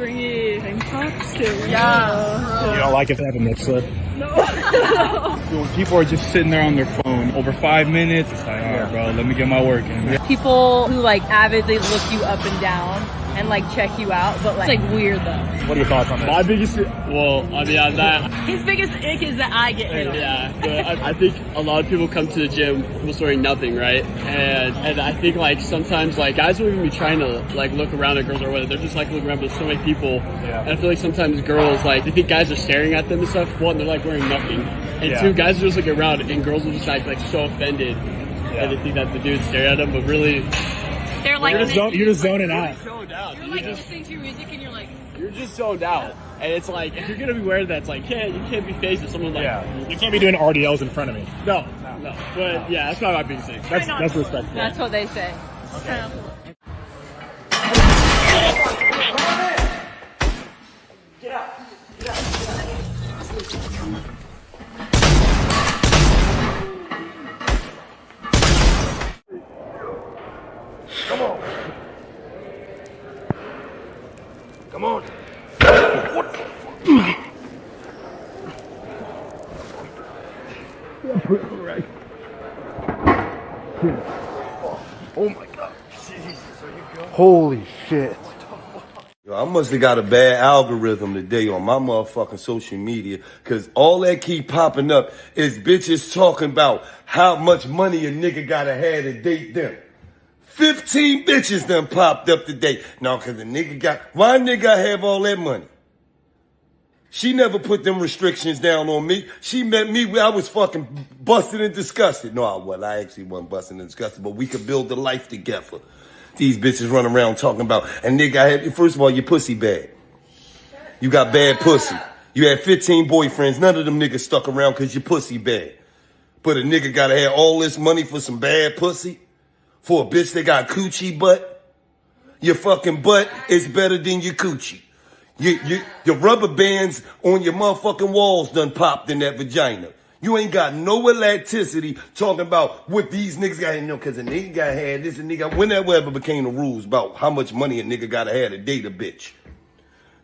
stringy tank tops too. Yeah. You don't like if they have a mid slip? No. When people are just sitting there on their phone over 5 minutes, it's like, all right, bro, let me get my work in. People who like avidly look you up and down and like check you out, but like it's like weird though. What are your thoughts on that? My biggest, well, I mean, on that, His biggest ick is that I get hit on. Yeah, but I think a lot of people come to the gym almost wearing nothing, right? And I think like sometimes like guys will even be trying to like look around at girls or whatever. They're just like looking around, but so many people. Yeah. And I feel like sometimes girls like they think guys are staring at them and stuff. One, they're like wearing nothing, and two, guys are just looking around, and girls will just act like so offended, and they think that the dude's staring at them, but really. They're like you're just zoning out. Zoned out. You're like listening to your music and you're like. You're just zoned out, and it's like if you're gonna be wearing that, it's like you can't be faced with someone like You can't be doing RDLs in front of me. no. But yeah, that's not my biggest thing. That's respectful. That's what they say. Okay. Get out. Come on. Come on. What the fuck? Right. Oh my God. Jesus, are you good? Holy shit. Yo, I must have got a bad algorithm today on my motherfucking social media, cause all that keep popping up is bitches talking about how much money a nigga gotta have to date them. 15 bitches done popped up today. No, cause the nigga why nigga have all that money? She never put them restrictions down on me. She met me, I was fucking busted and disgusted. No, I actually wasn't busted and disgusted, but we could build a life together. These bitches run around talking about, and nigga, first of all, your pussy bad. You got bad pussy. You had 15 boyfriends. None of them niggas stuck around cause your pussy bad. But a nigga gotta have all this money for some bad pussy? For a bitch that got coochie butt? Your fucking butt is better than your coochie. Your rubber bands on your motherfucking walls done popped in that vagina. You ain't got no elasticity talking about what these niggas got to know, cause a nigga got had this, a nigga, when that ever became the rules about how much money a nigga gotta have to date a bitch.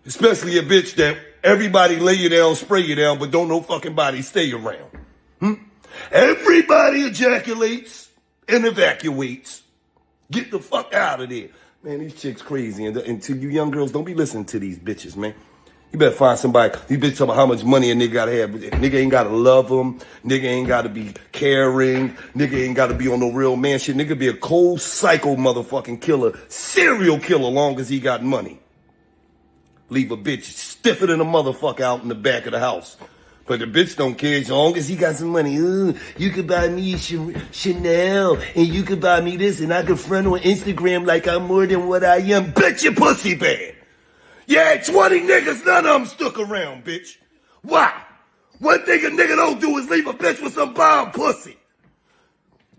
Especially a bitch that everybody lay you down, spray you down, but don't no fucking body stay around. Everybody ejaculates and evacuates. Get the fuck out of there. Man, these chicks crazy. And to you young girls, don't be listening to these bitches, man. You better find somebody. These bitches talk about how much money a nigga gotta have. Nigga ain't gotta love them. Nigga ain't gotta be caring. Nigga ain't gotta be on no real man shit. Nigga be a cold psycho motherfucking killer. Serial killer long as he got money. Leave a bitch stiffer than a motherfucker out in the back of the house. But the bitch don't care as long as he got some money. You could buy me Chanel, and you could buy me this, and I could front on Instagram like I'm more than what I am. Bitch, your pussy bad. Yeah, 20 niggas, none of them stuck around, bitch. Why? One thing a nigga don't do is leave a bitch with some bomb pussy.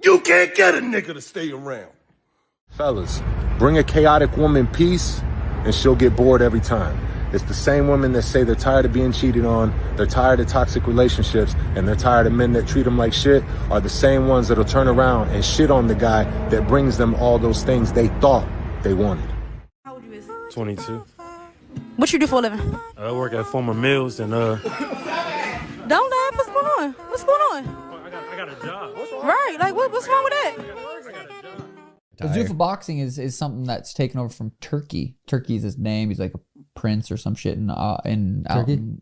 You can't get a nigga to stay around. Fellas, bring a chaotic woman peace, and she'll get bored every time. It's the same women that say they're tired of being cheated on, they're tired of toxic relationships, and they're tired of men that treat them like shit, are the same ones that'll turn around and shit on the guy that brings them all those things they thought they wanted. How old you is? 22. What you do for a living? I work at Former Mills and Don't laugh. What's going on? What's going on? I got a job. Right, like what's wrong with that? Zuffa boxing is something that's taken over from Turkey. Turkey's his name. He's like a prince or some shit in out in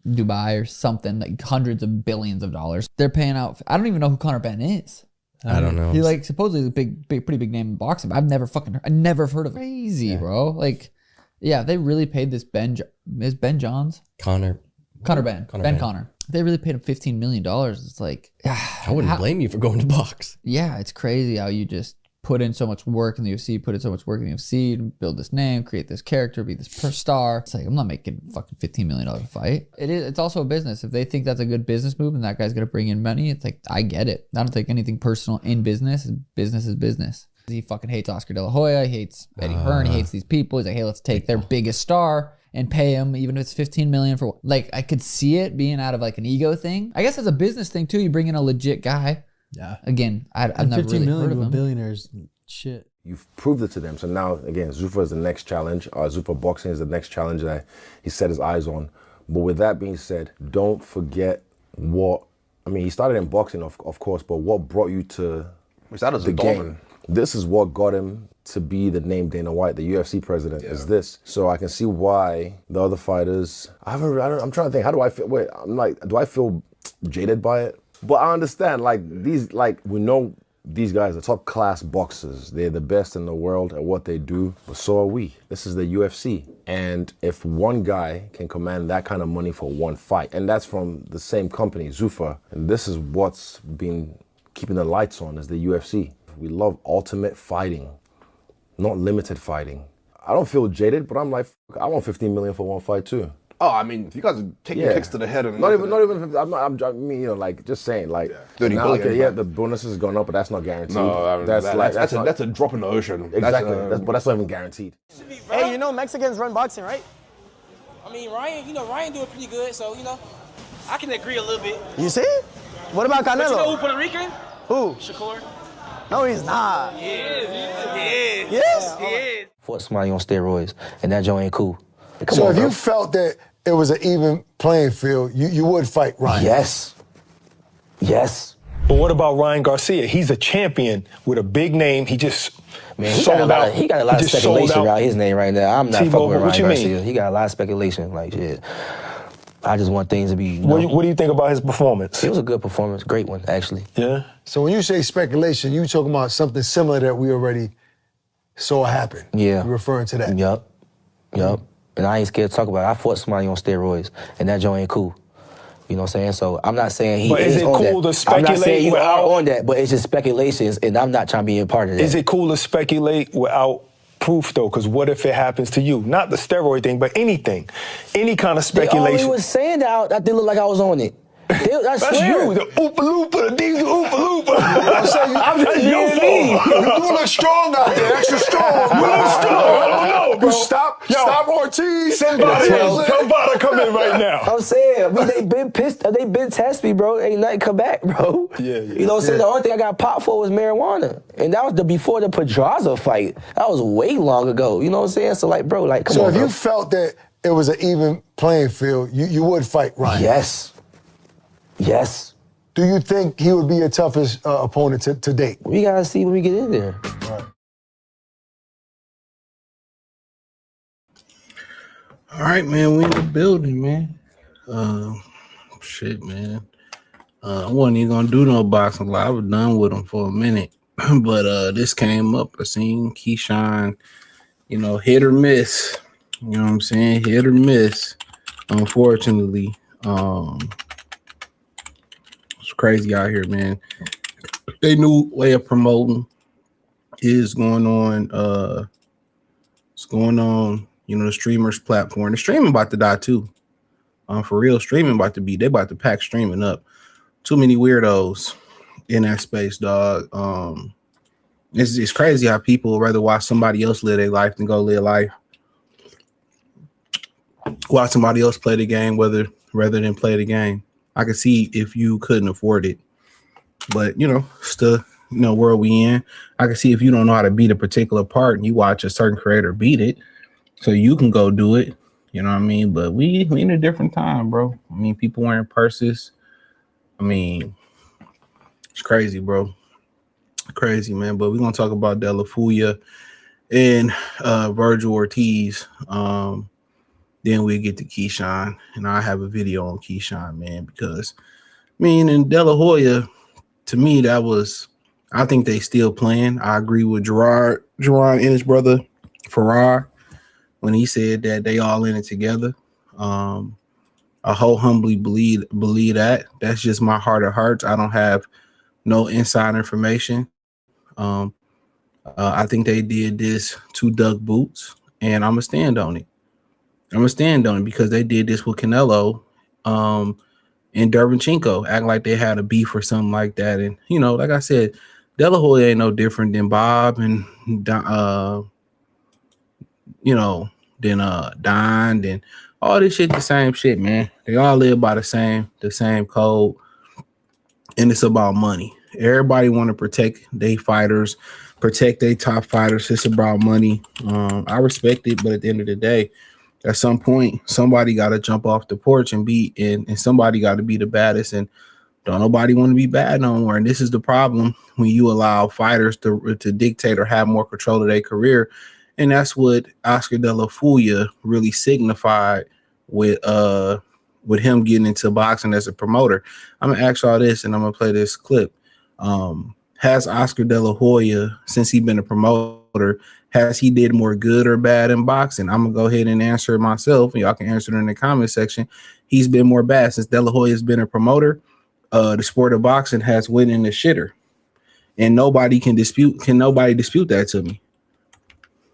Dubai or something. Like hundreds of billions of dollars. They're paying out. I don't even know who Conor Ben is. I don't know. He like supposedly is a pretty big name in boxing. But I've never heard of it. Crazy, bro. Like, yeah, they really paid this is Ben Johns? Conor Ben. They really paid him $15 million. It's like, I wouldn't blame you for going to box. Yeah, it's crazy how you just put in so much work in the UFC, to build this name, create this character, be this star. It's like, I'm not making fucking $15 million a fight. It's also a business. If they think that's a good business move and that guy's going to bring in money, it's like, I get it. I don't think anything personal in business. Business is business. He fucking hates Oscar De La Hoya. He hates Eddie Hearn. He hates these people. He's like, hey, let's take their biggest star and pay him, even if it's $15 million for, like, I could see it being out of like an ego thing. I guess as a business thing too, you bring in a legit guy. Yeah. Again, I've never really heard of him. Billionaires shit. You've proved it to them. So now, again, Zuffa is the next challenge. Zuffa Boxing is the next challenge that he set his eyes on. But with that being said, don't forget he started in boxing, of course, but what brought you to the game? This is what got him to be the name Dana White, the UFC president, is this. So I can see why the other fighters, I'm trying to think, how do I feel? Wait, I'm like, do I feel jaded by it? But I understand, we know these guys are top class boxers. They're the best in the world at what they do, but so are we. This is the UFC. And if one guy can command that kind of money for one fight, and that's from the same company, Zuffa, and this is what's been keeping the lights on, is the UFC. We love ultimate fighting, not limited fighting. I don't feel jaded, but I'm like, I want 15 million for one fight too. Oh, I mean, if you guys are taking kicks to the head and not even, just saying, 30 now, billion. okay, the bonus has gone up, but that's not guaranteed. No, that's a drop in the ocean. Exactly, but that's not even guaranteed. Hey, you know Mexicans run boxing, right? I mean, Ryan doing pretty good, so, I can agree a little bit. You see? What about Canelo? But you know who Puerto Rican? Who? Shakur. No, he's not. He is. Yes, he is. Fought somebody on steroids, and that joint ain't cool. So if you felt that it was an even playing field, you would fight Ryan? Yes. But what about Ryan Garcia? He's a champion with a big name. He just he got a lot of speculation around his name right now. I'm not fucking with Ryan Garcia. He got a lot of speculation. Shit. I just want things to be. What do you think about his performance? It was a good performance, great one actually. Yeah. So when you say speculation, you talking about something similar that we already saw happen? Yeah. You're referring to that? Yup. And I ain't scared to talk about it. I fought somebody on steroids, and that joint ain't cool. You know what I'm saying? So I'm not saying he is on that. But is it cool to speculate? I'm not saying you are on that, but it's just speculations, and I'm not trying to be a part of that. Is it cool to speculate without proof, though? Because what if it happens to you? Not the steroid thing, but anything. Any kind of speculation. They always was saying that I didn't look like I was on it. I That's swear. you, the Oopa Loopa, these Oopa Loopa. I'm just your fault. You look strong out there, extra strong. You look strong. I don't know, bro. Stop Ortiz. Somebody come in right now. I'm saying, they been pissed. They been test me, bro. Ain't nothing come back, bro. Yeah. You know what I'm saying? The only thing I got popped for was marijuana. And that was before the Pedraza fight. That was way long ago. You know what I'm saying? So, come on, So if you felt that it was an even playing field, you would fight Ryan? Yes. Do you think he would be your toughest opponent to date? We gotta see when we get in there. All right, man, we in the building, man. Shit, man. I wasn't even gonna do no boxing live. I was done with him for a minute. But this came up. I seen Keyshawn, hit or miss. You know what I'm saying? Hit or miss, unfortunately. It's crazy out here, man. They new way of promoting is going on. It's going on, the streamers platform. The streaming about to die too. For real, streaming they about to pack streaming up. Too many weirdos in that space, dog. It's crazy how people rather watch somebody else live their life than go live life. Watch somebody else play the game rather than play the game. I could see if you couldn't afford it, but it's the world we in. I can see if you don't know how to beat a particular part and you watch a certain creator beat it, so you can go do it. You know what I mean? But we in a different time, bro. I mean, people wearing purses. I mean, it's crazy, bro. Crazy, man. But we're gonna talk about De La Fuya and Vergil Ortiz. Then we get to Keyshawn, and I have a video on Keyshawn, man, because in De La Hoya, to me, I think they still playing. I agree with Gerard Ennis' brother, Farrar, when he said that they all in it together. I wholeheartedly believe that. That's just my heart of hearts. I don't have no inside information. I think they did this to duck boots, and I'm going to stand on it. Because they did this with Canelo and Dervinchenko, acting like they had a beef or something like that. And, like I said, De La Hoya ain't no different than Bob and, Don, and all this shit, the same shit, man. They all live by the same code, and it's about money. Everybody want to protect their fighters, protect their top fighters. It's about money. I respect it, but at the end of the day, at some point, somebody got to jump off the porch and somebody got to be the baddest. And don't nobody want to be bad no more. And this is the problem when you allow fighters to dictate or have more control of their career. And that's what Oscar De La Hoya really signified with him getting into boxing as a promoter. I'm gonna ask y'all this, and I'm gonna play this clip. Has Oscar De La Hoya, since he's been a promoter, has he did more good or bad in boxing? I'm gonna go ahead and answer it myself, and y'all can answer it in the comment section. He's been more bad since De La Hoya's been a promoter. The sport of boxing has went in the shitter, and nobody can dispute that to me.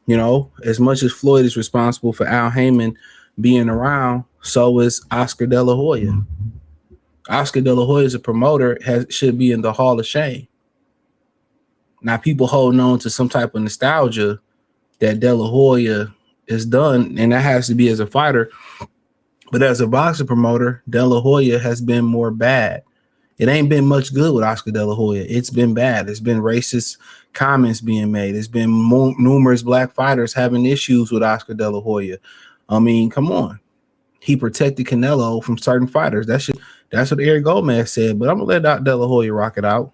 You know, as much as Floyd is responsible for Al Heyman being around, so is Oscar De La Hoya. Oscar De La Hoya as a promoter should be in the Hall of Shame. Now, people holding on to some type of nostalgia that De La Hoya is done, and that has to be as a fighter. But as a boxing promoter, De La Hoya has been more bad. It ain't been much good with Oscar De La Hoya. It's been bad. It's been racist comments being made. It's been numerous black fighters having issues with Oscar De La Hoya. I mean, come on. He protected Canelo from certain fighters. That's what Eric Gomez said. But I'm going to let De La Hoya rock it out.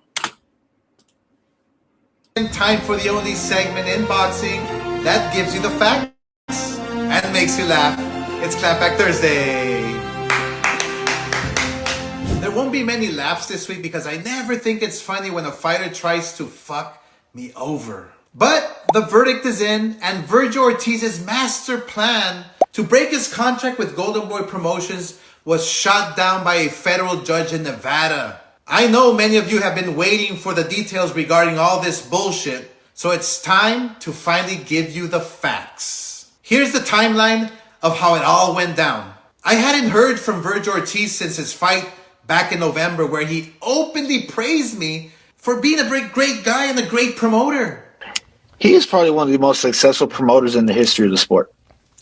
Time for the only segment in boxing that gives you the facts and makes you laugh. It's Clapback Thursday. There won't be many laughs this week because I never think it's funny when a fighter tries to fuck me over. But the verdict is in, and Virgil Ortiz's master plan to break his contract with Golden Boy Promotions was shot down by a federal judge in Nevada. I know many of you have been waiting for the details regarding all this bullshit, so it's time to finally give you the facts. Here's the timeline of how it all went down. I hadn't heard from Virgil Ortiz since his fight back in November, where he openly praised me for being a great guy and a great promoter. He is probably one of the most successful promoters in the history of the sport.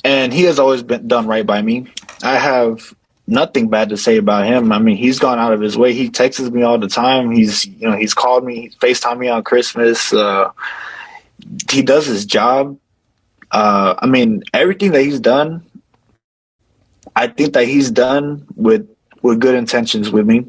And he has always been done right by me. I have nothing bad to say about him. I mean, he's gone out of his way. He texts me all the time. He's called me, he's FaceTimed me on Christmas. He does his job. I mean, everything that he's done, I think that he's done with good intentions with me.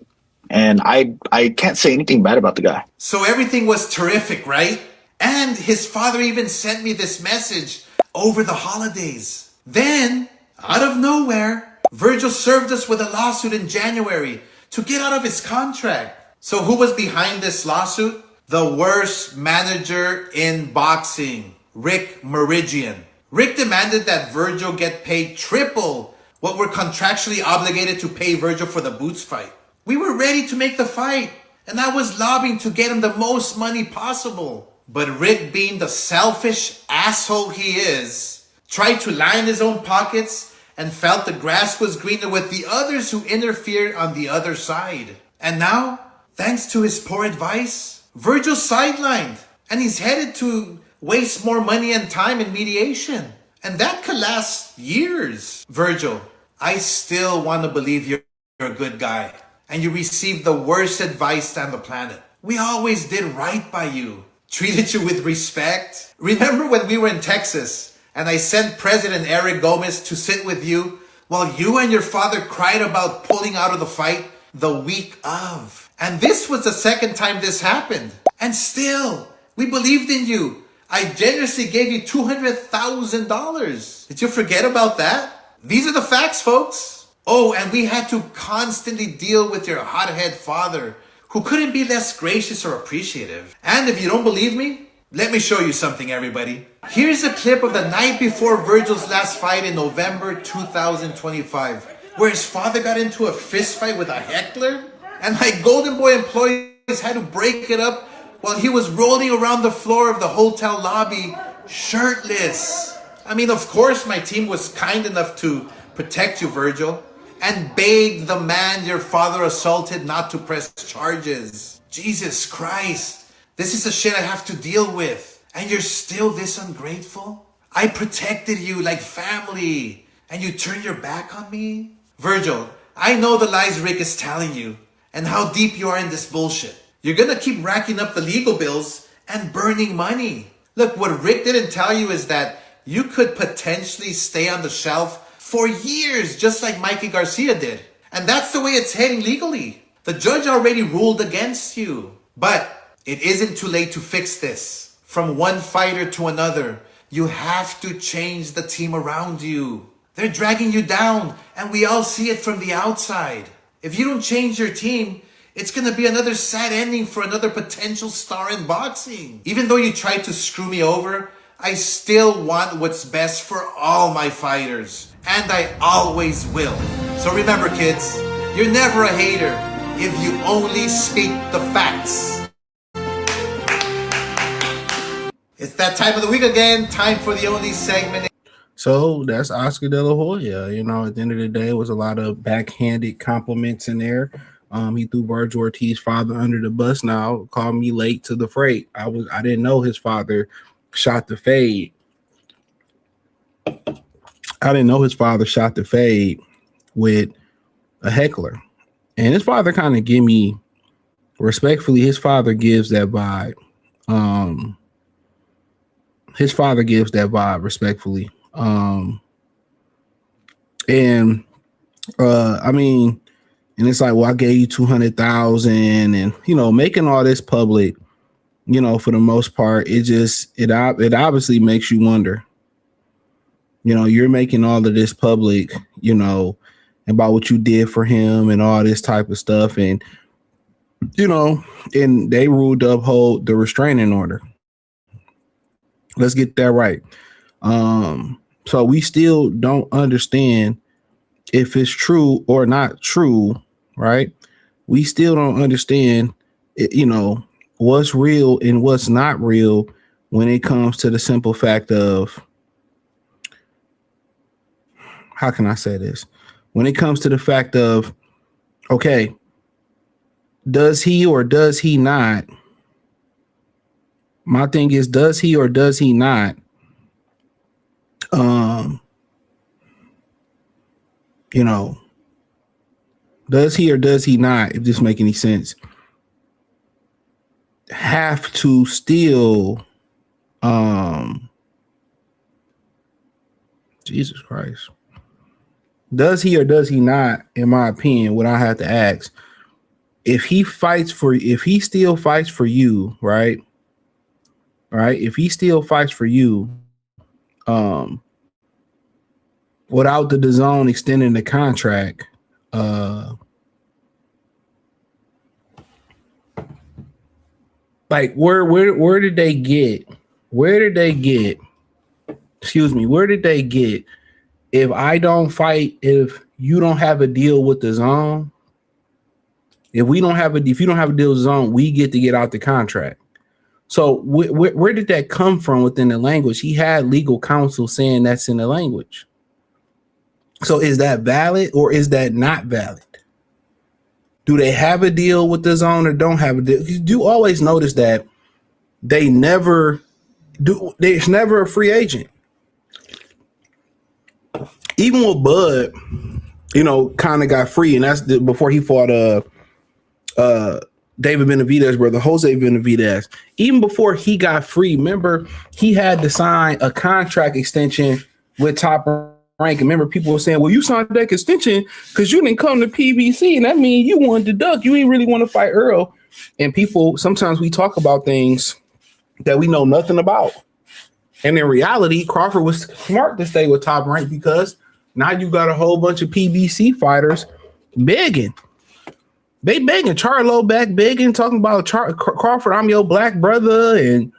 And I can't say anything bad about the guy. So everything was terrific, right? And his father even sent me this message over the holidays. Then, out of nowhere, Virgil served us with a lawsuit in January to get out of his contract. So who was behind this lawsuit? The worst manager in boxing, Rick Meridian. Rick demanded that Virgil get paid triple what we're contractually obligated to pay Virgil for the Boots fight. We were ready to make the fight, and I was lobbying to get him the most money possible. But Rick, being the selfish asshole he is, tried to line his own pockets and felt the grass was greener with the others who interfered on the other side. And now, thanks to his poor advice, Virgil's sidelined, and he's headed to waste more money and time in mediation. And that could last years. Virgil, I still want to believe you're a good guy, and you received the worst advice on the planet. We always did right by you, treated you with respect. Remember when we were in Texas, and I sent President Eric Gomez to sit with you while you and your father cried about pulling out of the fight the week of. And this was the second time this happened. And still, we believed in you. I generously gave you $200,000. Did you forget about that? These are the facts, folks. Oh, and we had to constantly deal with your hothead father, who couldn't be less gracious or appreciative. And if you don't believe me, let me show you something, everybody. Here's a clip of the night before Virgil's last fight in November 2025, where his father got into a fist fight with a heckler, and my Golden Boy employees had to break it up while he was rolling around the floor of the hotel lobby shirtless. I mean, of course, my team was kind enough to protect you, Virgil, and begged the man your father assaulted not to press charges. Jesus Christ. This is the shit I have to deal with. And you're still this ungrateful? I protected you like family, and you turn your back on me? Virgil, I know the lies Rick is telling you, and how deep you are in this bullshit. You're gonna keep racking up the legal bills and burning money. Look, what Rick didn't tell you is that you could potentially stay on the shelf for years, just like Mikey Garcia did. And that's the way it's heading legally. The judge already ruled against you. But it isn't too late to fix this. From one fighter to another, you have to change the team around you. They're dragging you down, and we all see it from the outside. If you don't change your team, it's gonna be another sad ending for another potential star in boxing. Even though you tried to screw me over, I still want what's best for all my fighters. And I always will. So remember, kids, you're never a hater if you only speak the facts. It's that time of the week again. Time for the only segment. So that's Oscar De La Hoya. You know, at the end of the day, it was a lot of backhanded compliments in there. He threw Virgil Ortiz's father under the bus. Now called me late to the freight. I didn't know his father shot the fade. I didn't know his father shot the fade with a heckler. And his father kind of give me, respectfully, his father gives that vibe. His father gives that vibe, respectfully. I mean, and it's like, well, I gave you 200,000, and you know, making all this public, you know, for the most part, it obviously makes you wonder. You know, you're making all of this public, you know, about what you did for him and all this type of stuff, and you know, and they ruled to uphold the restraining order. Let's get that right. So we still don't understand if it's true or not true, right? We still don't understand, you know, what's real and what's not real when it comes to the simple fact of, how can I say this? When it comes to the fact of, okay, does he or does he not? My thing is, does he or does he not? You know, does he or does he not, if this make any sense, have to still, Jesus Christ, does he or does he not, in my opinion, what I have to ask, if he still fights for you, right? Right? If he still fights for you, without the DAZN extending the contract, like where did they get if I don't fight, if you don't have a deal with the DAZN, if you don't have a deal with the DAZN, we get to get out the contract. So where did that come from within the language? He had legal counsel saying that's in the language. So is that valid or is that not valid? Do they have a deal with the DAZN or don't have a deal? You do always notice that they never do. There's never a free agent. Even with Bud, you know, kind of got free, and that's before he fought David Benavidez' brother, Jose Benavidez. Even before he got free, remember, he had to sign a contract extension with Top Rank. Remember, people were saying, well, you signed that extension because you didn't come to PBC, and that means you wanted to duck. You didn't really want to fight Earl. And people, sometimes we talk about things that we know nothing about. And in reality, Crawford was smart to stay with Top Rank because now you got a whole bunch of PBC fighters begging. They begging. Charlo back begging, talking about Crawford, I'm your black brother, and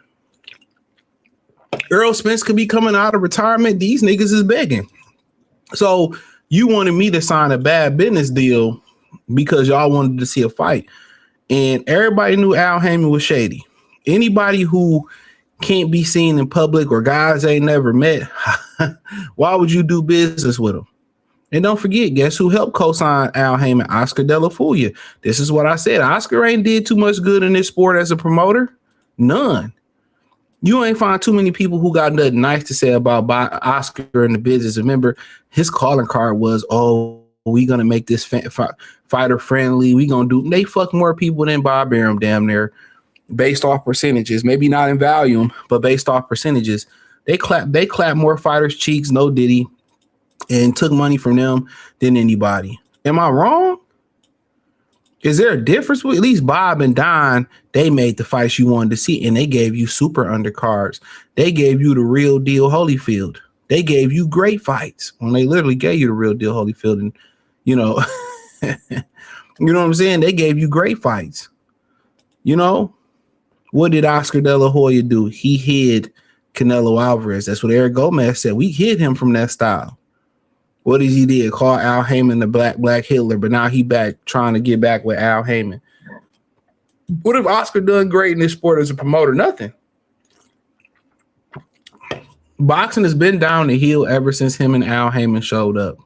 Earl Spence could be coming out of retirement. These niggas is begging. So you wanted me to sign a bad business deal because y'all wanted to see a fight. And everybody knew Al Haymon was shady. Anybody who can't be seen in public or guys ain't never met, why would you do business with him? And don't forget, guess who helped co-sign Al Haymon? Oscar De La Hoya. This is what I said. Oscar ain't did too much good in this sport as a promoter. None. You ain't find too many people who got nothing nice to say about Oscar in the business. Remember, his calling card was, oh, we going to make this fighter friendly. We going to do, they fuck more people than Bob Arum damn near. based off percentages, maybe not in volume, but based off percentages. They clap more fighters' cheeks, no Diddy, and took money from them than anybody. Am I wrong? Is there a difference? At least Bob and Don, they made the fights you wanted to see, and they gave you super undercards. They gave you the real deal Holyfield. They gave you great fights when they literally gave you the real deal Holyfield. And, you know, you know what I'm saying? They gave you great fights. You know, what did Oscar De La Hoya do? He hid Canelo Alvarez. That's what Eric Gomez said. We hid him from that style. What did he did? Call Al Heyman the black Hitler, but now he back trying to get back with Al Heyman. What have Oscar done great in this sport as a promoter? Nothing. Boxing has been down the hill ever since him and Al Heyman showed up.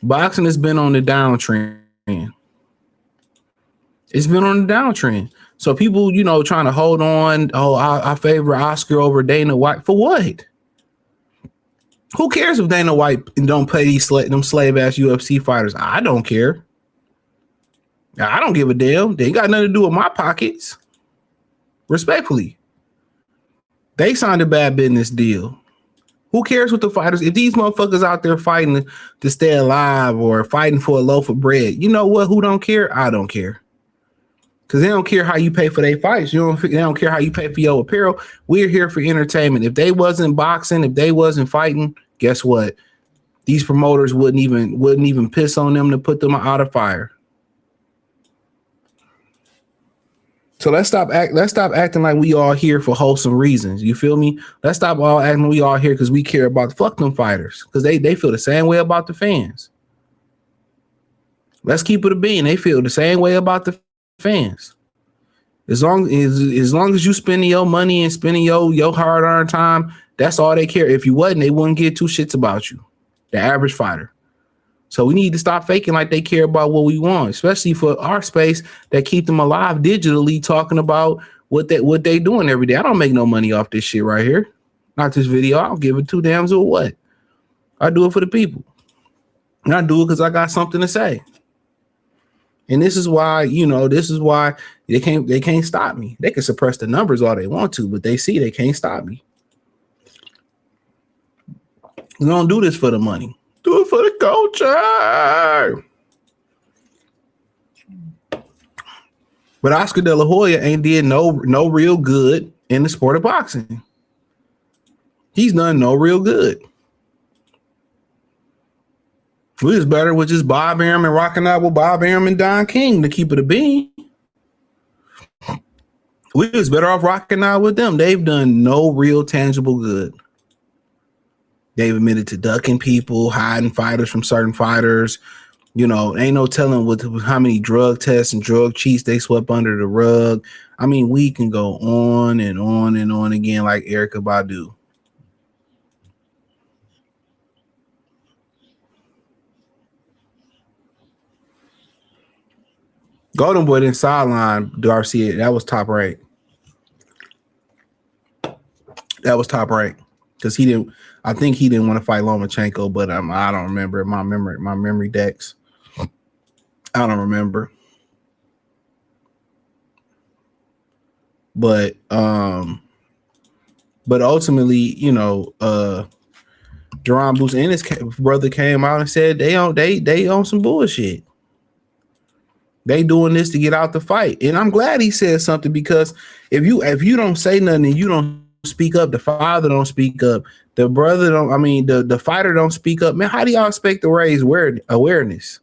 Boxing has been on the downtrend. It's been on the downtrend. So people, you know, trying to hold on. Oh, I favor Oscar over Dana White. For what? Who cares if Dana White don't pay them slave ass UFC fighters? I don't care. I don't give a damn. They ain't got nothing to do with my pockets. Respectfully. They signed a bad business deal. Who cares what the fighters? If these motherfuckers out there fighting to stay alive or fighting for a loaf of bread, you know what? Who don't care? I don't care. Because they don't care how you pay for their fights. They don't care how you pay for your apparel. We're here for entertainment. If they wasn't boxing, if they wasn't fighting, guess what? These promoters wouldn't even piss on them to put them out of fire. So let's stop acting like we all here for wholesome reasons. You feel me? Let's stop all acting we all here because we care about fuck them fighters. Because they feel the same way about the fans. Let's keep it a bean. They feel the same way about the fans. As long as you spending your money and spending your hard-earned time, that's all they care. If you wasn't, they wouldn't give two shits about you. The average fighter. So we need to stop faking like they care about what we want, especially for our space that keep them alive digitally, talking about what they doing every day. I don't make no money off this shit right here. Not this video. I don't give a two damns or what. I do it for the people. And I do it because I got something to say. And this is why, they can't stop me. They can suppress the numbers all they want to, but they see they can't stop me. We don't do this for the money. Do it for the culture. But Oscar De La Hoya ain't did no real good in the sport of boxing. He's done no real good. We was better with just Bob Arum and rocking out with Bob Arum and Don King to keep it a bean. We was better off rocking out with them. They've done no real tangible good. They've admitted to ducking people, hiding fighters from certain fighters. You know, ain't no telling how many drug tests and drug cheats they swept under the rug. I mean, we can go on and on and on again like Erykah Badu. Golden Boy didn't sideline Garcia. That was top rank. That was top rank because I think he didn't want to fight Lomachenko, but I don't remember my memory decks. I don't remember. But ultimately, Duran Boots and his brother came out and said they on some bullshit. They doing this to get out the fight. And I'm glad he said something because if you don't say nothing and you don't speak up, the father don't speak up, the brother the fighter don't speak up, man, how do y'all expect to raise awareness?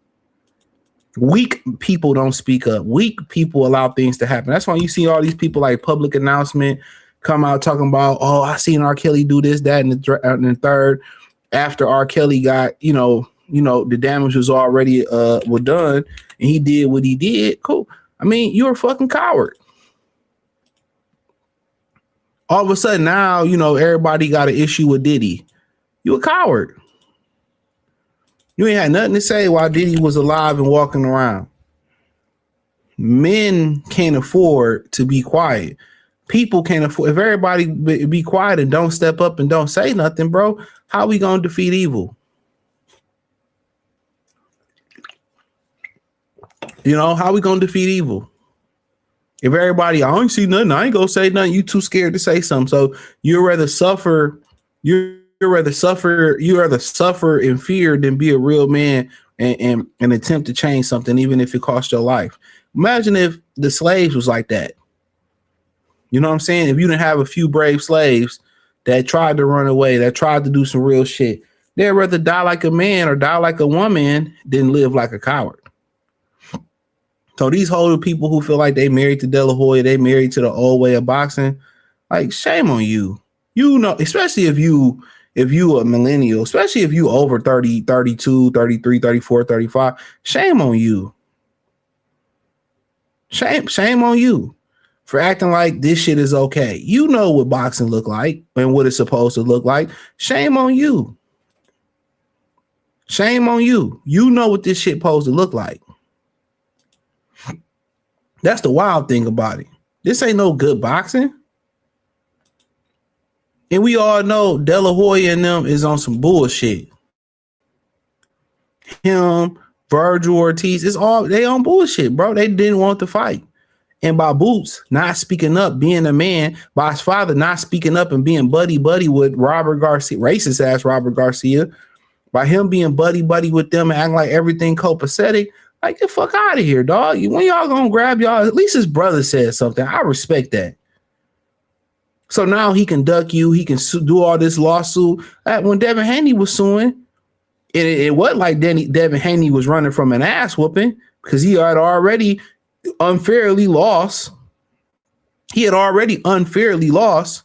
Weak people don't speak up. Weak people allow things to happen. That's why you see all these people like Public Announcement come out talking about, oh, I seen R. Kelly do this, that, and the third. After R. Kelly got, the damage was already done, and he did what he did. Cool. I mean, you're a fucking coward. All of a sudden now, everybody got an issue with Diddy. You a coward. You ain't had nothing to say while Diddy was alive and walking around. Men can't afford to be quiet. People can't afford. If everybody be quiet and don't step up and don't say nothing, bro, how we gonna defeat evil? How we gonna defeat evil? If everybody, I don't see nothing, I ain't gonna say nothing. You too scared to say something. So you'd rather suffer. You'd rather suffer in fear than be a real man and attempt to change something, even if it costs your life. Imagine if the slaves was like that. You know what I'm saying? If you didn't have a few brave slaves that tried to run away, that tried to do some real shit, they'd rather die like a man or die like a woman than live like a coward. So these whole people who feel like they married to De La Hoya, they married to the old way of boxing, like shame on you. You know, especially if you a millennial, especially if you over 30, 32, 33, 34, 35, shame on you. Shame on you for acting like this shit is okay. You know what boxing look like and what it's supposed to look like. Shame on you. Shame on you. You know what this shit supposed to look like. That's the wild thing about it. This ain't no good boxing. And we all know De La Hoya and them is on some bullshit. Him, Vergil Ortiz, they on bullshit, bro. They didn't want to fight. And by Boots not speaking up, being a man, by his father not speaking up and being buddy with Robert Garcia, racist ass Robert Garcia, by him being buddy with them and acting like everything copacetic, like get the fuck out of here, dog. When y'all gonna grab y'all, at least his brother said something. I respect that. So now he can duck you. He can do all this lawsuit. When Devin Haney was suing, it wasn't like Devin Haney was running from an ass whooping because he had already unfairly lost. He had already unfairly lost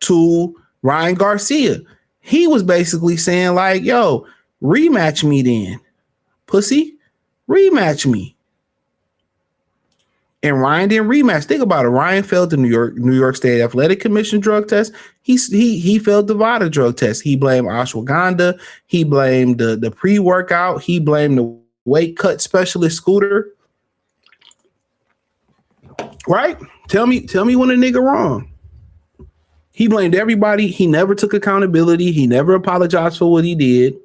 to Ryan Garcia. He was basically saying like, yo, rematch me then, pussy. Rematch me. And Ryan didn't rematch. Think about it. Ryan failed the New York State Athletic Commission drug test. He failed the VADA drug test. He blamed ashwagandha. He blamed the pre-workout. He blamed the weight cut specialist Scooter. Right? Tell me when a nigga wrong. He blamed everybody. He never took accountability. He never apologized for what he did.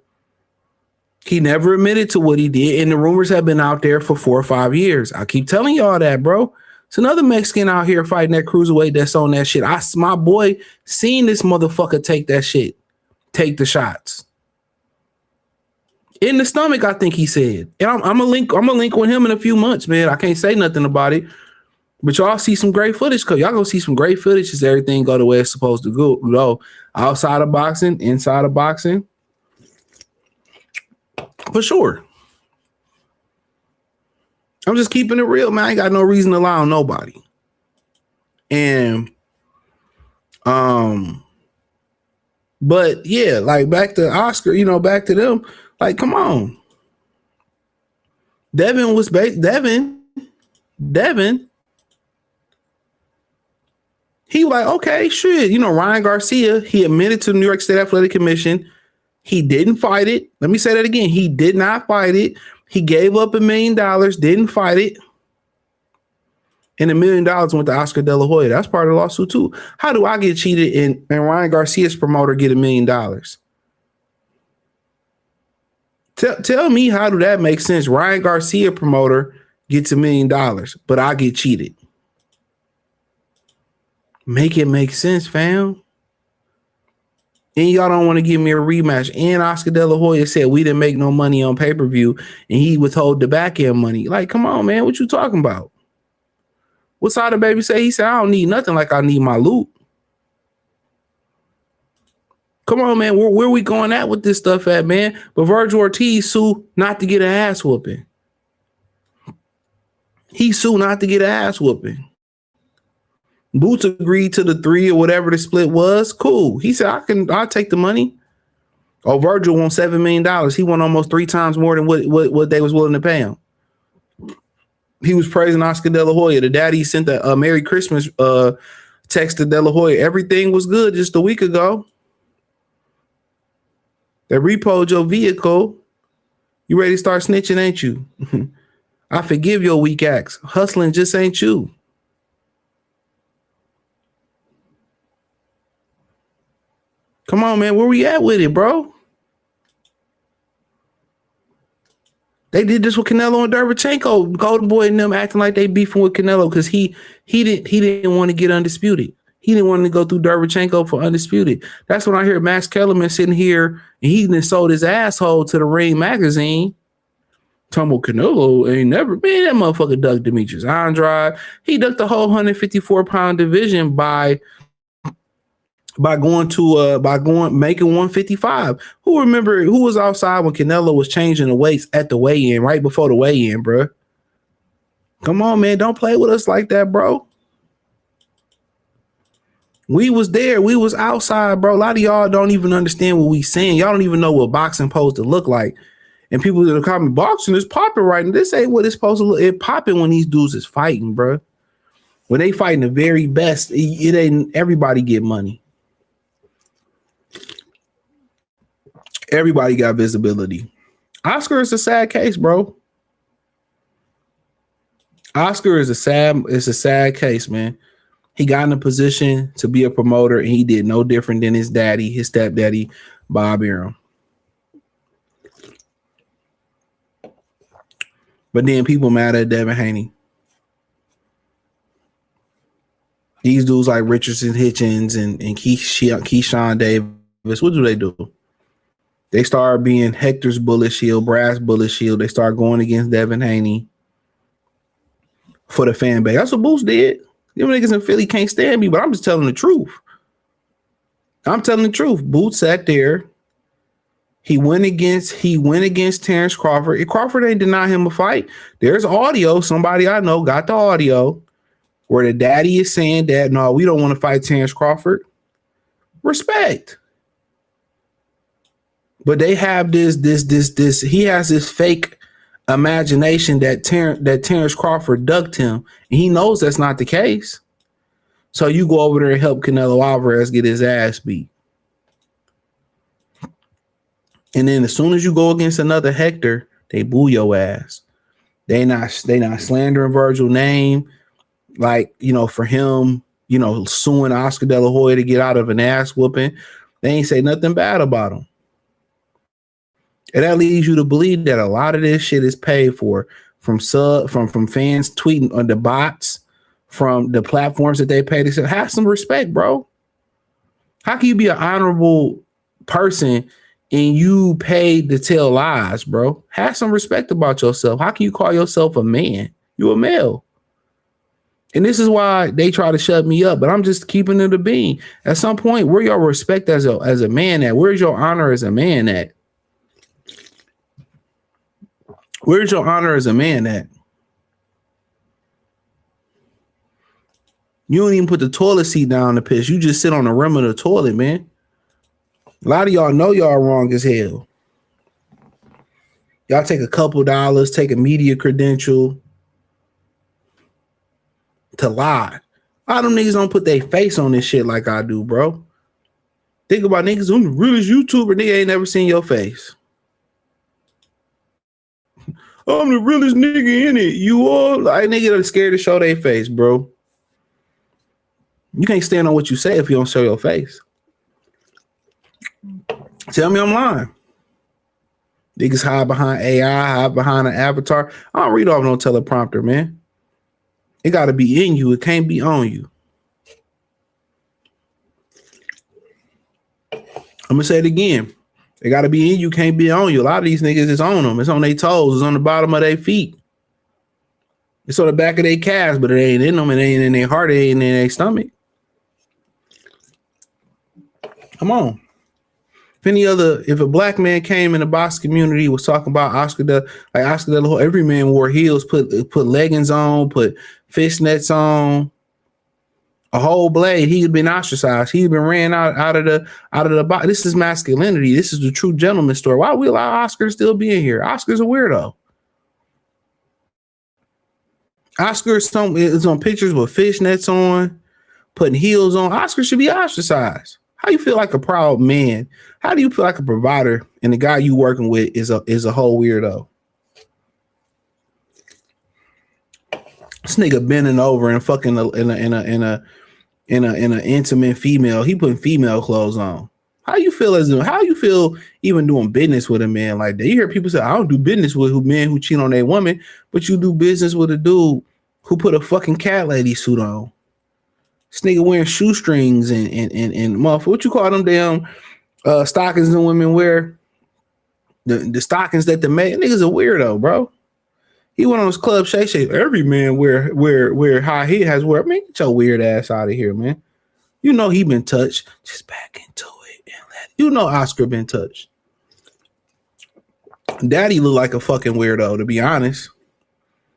He never admitted to what he did, and the rumors have been out there for 4 or 5 years. I keep telling y'all that, bro. It's another Mexican out here fighting that cruiserweight that's on that shit. My boy seen this motherfucker take that shit, take the shots. In the stomach, I think he said. And I'm a link with him in a few months, man. I can't say nothing about it. But y'all see some great footage, cause y'all gonna see some great footage as everything go the way it's supposed to go. Outside of boxing, inside of boxing. For sure. I'm just keeping it real, man. I ain't got no reason to lie on nobody. And but yeah, like back to Oscar, back to them. Like, come on. Devin. He like, okay, shit. Ryan Garcia, he admitted to the New York State Athletic Commission. He didn't fight it. Let me say that again. He did not fight it. He gave up $1 million, didn't fight it. And $1 million went to Oscar De La Hoya. That's part of the lawsuit too. How do I get cheated and Ryan Garcia's promoter get $1 million? Tell me, how do that make sense? Ryan Garcia promoter gets $1 million, but I get cheated. Make it make sense, fam. And y'all don't want to give me a rematch. And Oscar De La Hoya said we didn't make no money on pay-per-view and he withhold the back end money. Like, come on, man. What you talking about? What side of baby say? He said, I don't need nothing like I need my loot. Come on, man. Where we going at with this stuff at, man? But Virgil Ortiz sued not to get an ass whooping. He sued not to get an ass whooping. Boots agreed to the 3 or whatever the split was. Cool. He said, I'll take the money. Oh, Virgil won $7 million. He won almost 3 times more than what they was willing to pay him. He was praising Oscar De La Hoya. The daddy sent a Merry Christmas text to De La Hoya. Everything was good just a week ago. They repoed your vehicle. You ready to start snitching, ain't you? I forgive your weak acts. Hustling just ain't you. Come on, man. Where we at with it, bro? They did this with Canelo and Derevchenko. Golden Boy and them acting like they beefing with Canelo because he didn't want to get undisputed. He didn't want to go through Derevchenko for undisputed. That's when I hear Max Kellerman sitting here and he done sold his asshole to the Ring magazine. Talking about Canelo ain't never been that motherfucker ducked Demetrius Andrade. He ducked the whole 154-pound division by making 155. Who was outside when Canelo was changing the weights at the weigh-in, right before the weigh-in, bro? Come on, man. Don't play with us like that, bro. We was there. We was outside, bro. A lot of y'all don't even understand what we saying. Y'all don't even know what boxing supposed to look like. And people that are calling boxing is popping right now. This ain't what it's supposed to look. It popping when these dudes is fighting, bro. When they fighting the very best, it ain't everybody get money. Everybody got visibility. Oscar is a sad case, bro. Oscar is a sad case, man. He got in a position to be a promoter, and he did no different than his stepdaddy, Bob Arum. But then people mad at Devin Haney. These dudes like Richardson Hitchens and Keyshawn Davis, what do? They start being Hector's bullet shield, Brass bullet shield. They start going against Devin Haney for the fan base. That's what Boots did. Them niggas in Philly can't stand me, but I'm just telling the truth. I'm telling the truth. Boots sat there. He went against Terrence Crawford. Crawford ain't deny him a fight. There's audio. Somebody I know got the audio where the daddy is saying that, no, we don't want to fight Terrence Crawford. Respect. But they have this. He has this fake imagination that Terrence Crawford ducked him, and he knows that's not the case. So you go over there and help Canelo Alvarez get his ass beat. And then as soon as you go against another Hector, they boo your ass. They not slandering Virgil's name, like, for him, suing Oscar De La Hoya to get out of an ass whooping. They ain't say nothing bad about him. And that leads you to believe that a lot of this shit is paid for from fans tweeting on the bots, from the platforms that they pay. They say, have some respect, bro. How can you be an honorable person and you paid to tell lies, bro? Have some respect about yourself. How can you call yourself a man? You a male. And this is why they try to shut me up, but I'm just keeping it a bean. At some point, where your respect as a man at? Where's your honor as a man at? Where's your honor as a man at? You don't even put the toilet seat down to piss. You just sit on the rim of the toilet, man. A lot of y'all know y'all wrong as hell. Y'all take a couple dollars, take a media credential to lie. A lot of them niggas don't put their face on this shit like I do, bro. Think about niggas, I'm the realest YouTuber, nigga ain't never seen your face. I'm the realest nigga in it. You all like nigga that scared to show their face, bro. You can't stand on what you say if you don't show your face. Tell me I'm lying. Niggas hide behind AI, hide behind an avatar. I don't read off no teleprompter, man. It got to be in you. It can't be on you. I'm going to say it again. It got to be in you, can't be on you. A lot of these niggas is on them. It's on their toes. It's on the bottom of their feet. It's on the back of their calves, but it ain't in them. It ain't in their heart. It ain't in their stomach. Come on. If a black man came in the box community, was talking about Oscar De La Hoya, every man wore heels, put leggings on, put fishnets on, a whole blade. He'd been ostracized. He'd been ran out of the box. This is masculinity. This is the true gentleman story. Why do we allow Oscar to still be in here? Oscar's a weirdo. Oscar is on pictures with fishnets on, putting heels on. Oscar should be ostracized. How you feel like a proud man? How do you feel like a provider and the guy you working with is a whole weirdo? This nigga bending over and fucking in a intimate female. He putting female clothes on. How you feel even doing business with a man like that? You hear people say, I don't do business with men who cheat on their woman, but you do business with a dude who put a fucking cat lady suit on. This nigga wearing shoestrings and motherfucker, what you call them damn stockings and women wear? The stockings that the man nigga's a weirdo, bro. He went on his club Shay. Every man wear high heel has wear. Man, get your weird ass out of here, man. You know he been touched. Just back into it and you know Oscar been touched. Daddy look like a fucking weirdo, to be honest.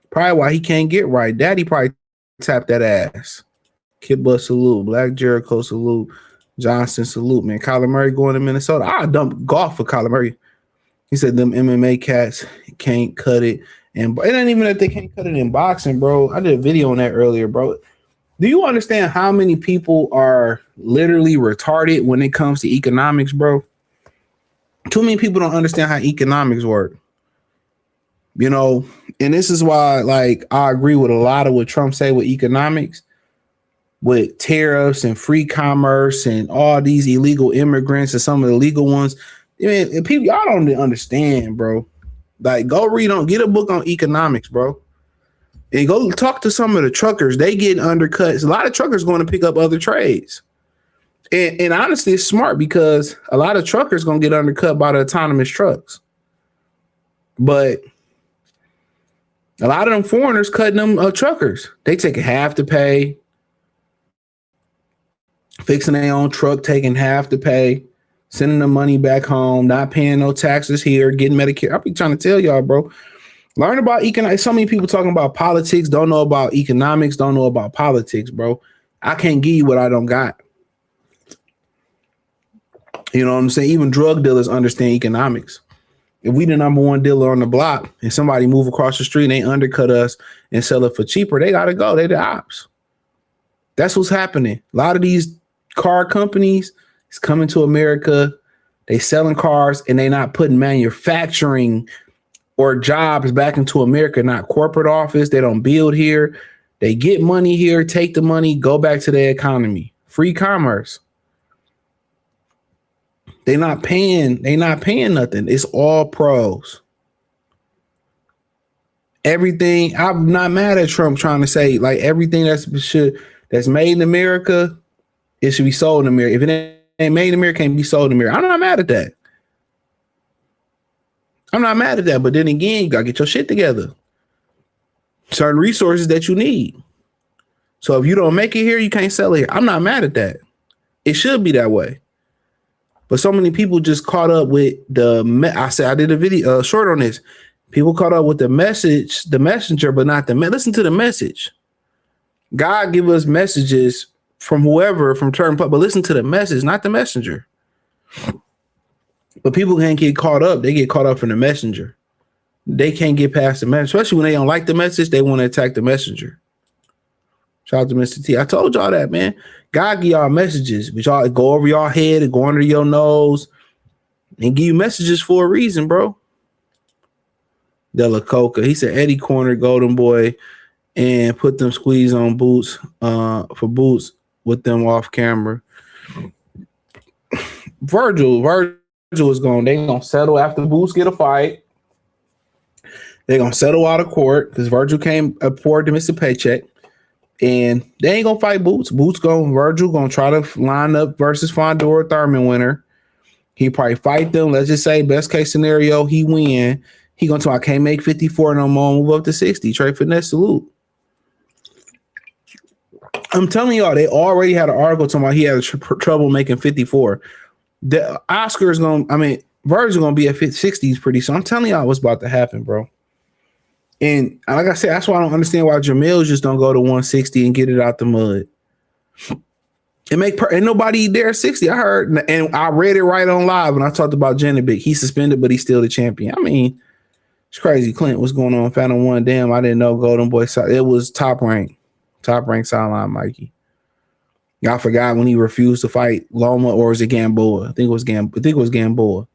Probably why he can't get right. Daddy probably tapped that ass. Kid Bus salute. Black Jericho salute. Johnson salute, man. Kyler Murray going to Minnesota. I dump golf for Kyler Murray. He said them MMA cats can't cut it. And it ain't even that they can't cut it in boxing, bro. I did a video on that earlier, bro. Do you understand how many people are literally retarded when it comes to economics, bro? Too many people don't understand how economics work. You know, and this is why, like, I agree with a lot of what Trump say with economics, with tariffs and free commerce and all these illegal immigrants and some of the legal ones. I mean, people, y'all don't understand, bro. Like, go read get a book on economics, bro. And go talk to some of the truckers. They get undercut. A lot of truckers going to pick up other trades. And honestly, it's smart because a lot of truckers going to get undercut by the autonomous trucks. But a lot of them foreigners cutting them truckers. They taking half the pay. Fixing their own truck, taking half the pay. Sending the money back home, not paying no taxes here, getting Medicare. I be trying to tell y'all, bro. Learn about economics. So many people talking about politics, don't know about economics, don't know about politics, bro. I can't give you what I don't got. You know what I'm saying? Even drug dealers understand economics. If we the number one dealer on the block and somebody move across the street and they undercut us and sell it for cheaper, they got to go. They the ops. That's what's happening. A lot of these car companies is coming to America. They selling cars and they not putting manufacturing or jobs back into America, not corporate office. They don't build here. They get money here, take the money, go back to their economy. Free commerce. They not paying nothing. It's all pros. Everything. I'm not mad at Trump trying to say like everything that's made in America, it should be sold in America. If it ain't made in America, can't be sold in America. I'm not mad at that. But then again, you gotta get your shit together. Certain resources that you need. So if you don't make it here, you can't sell it here. I'm not mad at that. It should be that way. But so many people just caught up with I did a video short on this. People caught up with the messenger, but not listen to the message. God give us messages from whoever, from certain, but listen to the message, not the messenger. But people can't get caught up. They get caught up from the messenger. They can't get past the message, especially when they don't like the message. They want to attack the messenger. Shout out to Mr. T. I told y'all that, man. God give y'all messages, but y'all go over y'all head and go under your nose and give you messages for a reason, bro. Della Coca. He said Eddie cornered Golden Boy and put them squeeze on boots for boots with them off camera. Virgil is going. They gonna settle after Boots get a fight. They're gonna settle out of court because Virgil came afford to miss a paycheck, and they ain't gonna fight Boots. Virgil gonna try to line up versus Fondor Thurman winner. He probably fight them. Let's just say best case scenario, he win. He gonna tell I can't make 54 no more. Move up to 60. Trey Finesse salute. I'm telling y'all, they already had an article talking about he had trouble making 54. The Oscar is Virgil gonna be at 60s pretty soon. I'm telling y'all what's about to happen, bro. And like I said, that's why I don't understand why Jamil just don't go to 160 and get it out the mud. And nobody there at 60. I heard, and I read it right on live when I talked about Janovic. He's suspended, but he's still the champion. I mean, it's crazy. Clint, what's going on? Phantom One. Damn, I didn't know Golden Boy. It was top rank sideline, Mikey. Y'all forgot when he refused to fight Loma, or was it Gamboa? I think it was Gamboa.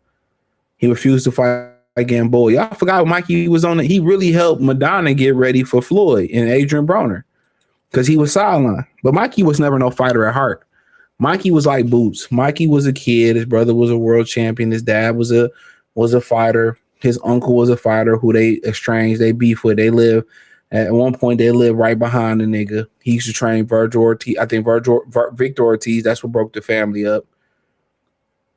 He refused to fight Gamboa. Y'all forgot Mikey was on it. He really helped Madonna get ready for Floyd and Adrian Broner because he was sidelined. But Mikey was never no fighter at heart. Mikey was like Boots. Mikey was a kid. His brother was a world champion. His dad was a fighter. His uncle was a fighter who they estranged. They beef with. They live at one point. They lived right behind the nigga. He used to train Virgil Ortiz. I think Victor Ortiz. That's what broke the family up.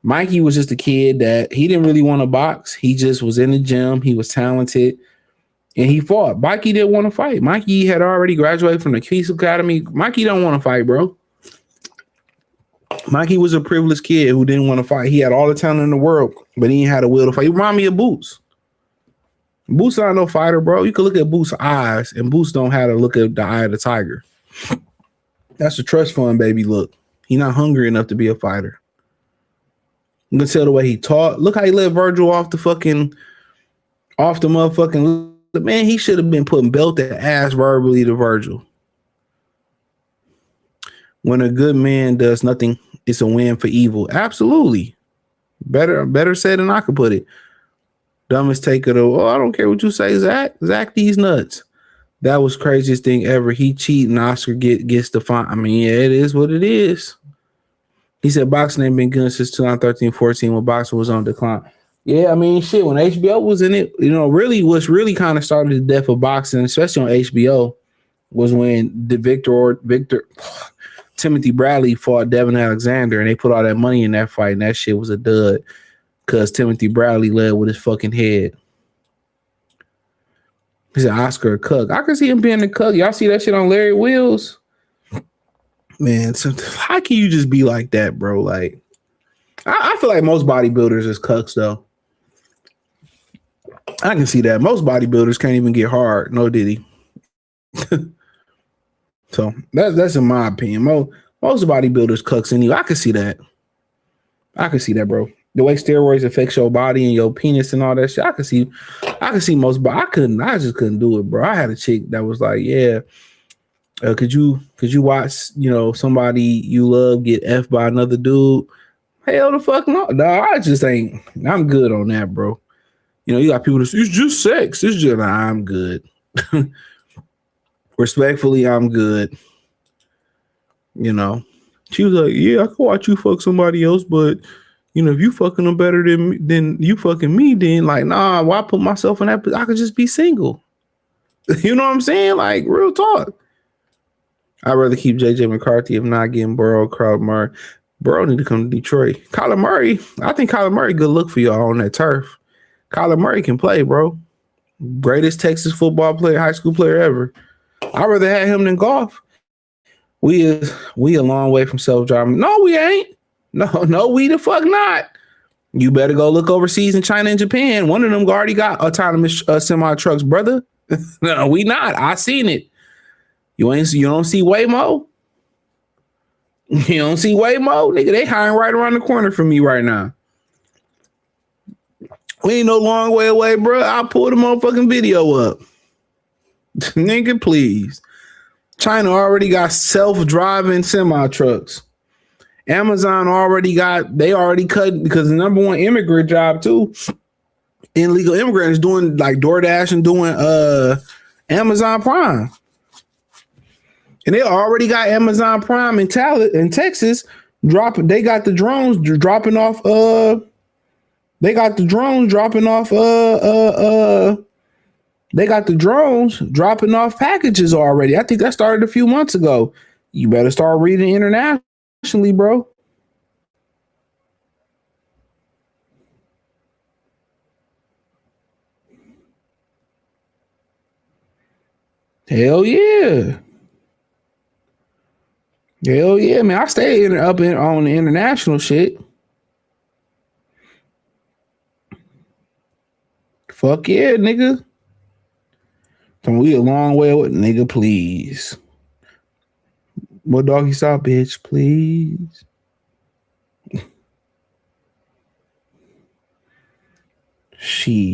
Mikey was just a kid that he didn't really want to box. He just was in the gym. He was talented, and he fought. Mikey didn't want to fight. Mikey had already graduated from the Keys Academy. Mikey don't want to fight, bro. Mikey was a privileged kid who didn't want to fight. He had all the talent in the world, but he ain't had a will to fight. He remind me of Boots. Boots not no fighter, bro. You can look at Boots' eyes, and Boots don't have to look at the eye of the tiger. That's a trust fund baby look. He not hungry enough to be a fighter. You can tell the way he taught. Look how he let Virgil off the motherfucking man. He should have been putting belt to ass verbally to Virgil. When a good man does nothing, it's a win for evil. Absolutely. Better said than I could put it. Dumbest take of the, I don't care what you say, Zach. Zach, these nuts. That was craziest thing ever. He cheat and Oscar gets the fine. I mean, yeah, it is what it is. He said boxing ain't been good since 2013-14 when boxing was on decline. Yeah, I mean, shit, when HBO was in it, really what's really kind of started the death of boxing, especially on HBO, was when Timothy Bradley fought Devin Alexander, and they put all that money in that fight, and that shit was a dud because Timothy Bradley led with his fucking head. He said Oscar a cuck. I can see him being a cuck. Y'all see that shit on Larry Wheels? Man, how can you just be like that, bro? Like, I feel like most bodybuilders is cucks, though. I can see that. Most bodybuilders can't even get hard. No diddy. So that's in my opinion. Most bodybuilders cucks anyway. I can see that. Bro. The way steroids affects your body and your penis and all that shit. I can see most, but I just couldn't do it, bro. I had a chick that was like, yeah, could you watch, somebody you love get F by another dude? Hell the fuck no. No, I just ain't. I'm good on that, bro. You got people that say, it's just sex. It's just, I'm good. Respectfully, I'm good. She was like, yeah, I could watch you fuck somebody else, but if you fucking them better than you fucking me, then like, nah, why put myself in that? I could just be single. You know what I'm saying? Like, real talk. I'd rather keep JJ McCarthy if not getting Burrow, Kyler Murray. Burrow need to come to Detroit. Kyler Murray, I think Kyler Murray good look for y'all on that turf. Kyler Murray can play, bro. Greatest Texas football player, high school player ever. I'd rather have him than Goff. We a long way from self-driving. No, we ain't. No, we the fuck not. You better go look overseas in China and Japan. One of them already got autonomous semi trucks, brother. No, we not. I seen it. You don't see Waymo? You don't see Waymo? Nigga, they hiring right around the corner from me right now. We ain't no long way away, bro. I'll pull the motherfucking video up. Nigga, please. China already got self-driving semi-trucks. Amazon already cut, because the number one immigrant job too, illegal immigrant, is doing like DoorDash and doing Amazon Prime. And they already got Amazon Prime in Texas dropping. They got the drones dropping off. They got the drones dropping off packages already. I think that started a few months ago. You better start reading internationally, bro. Hell yeah. Hell yeah, man. I stay on the international shit. Fuck yeah, nigga. So we a long way away, nigga, please. What doggy style, bitch, please. Shit.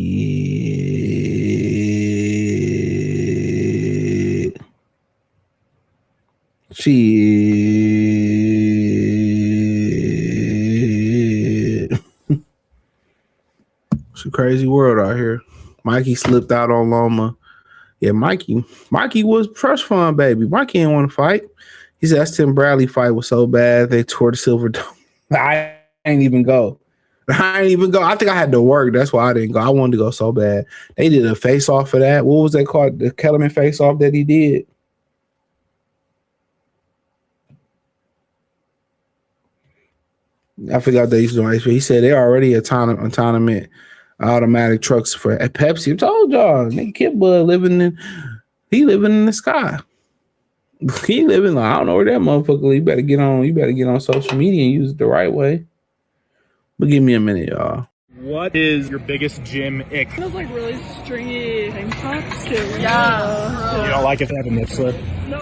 It's a crazy world out here. Mikey slipped out on Loma. Yeah, Mikey was trust fund, baby. Mikey didn't want to fight. He said that Tim Bradley fight was so bad they tore the Silver Dome. I ain't even go. I think I had to work. That's why I didn't go. I wanted to go so bad. They did a face off for that. What was that called? The Kellerman face off that he did. I forgot they used to do it. He said they're already autonomous automatic trucks for Pepsi. I told y'all, nigga Kid Bud living in the sky. He living like, I don't know where that motherfucker. You better get on social media and use it the right way. But give me a minute, y'all. What is your biggest gym ick? Feels like really stringy tank tops too. Yeah. You don't like if they have a nip slip? No.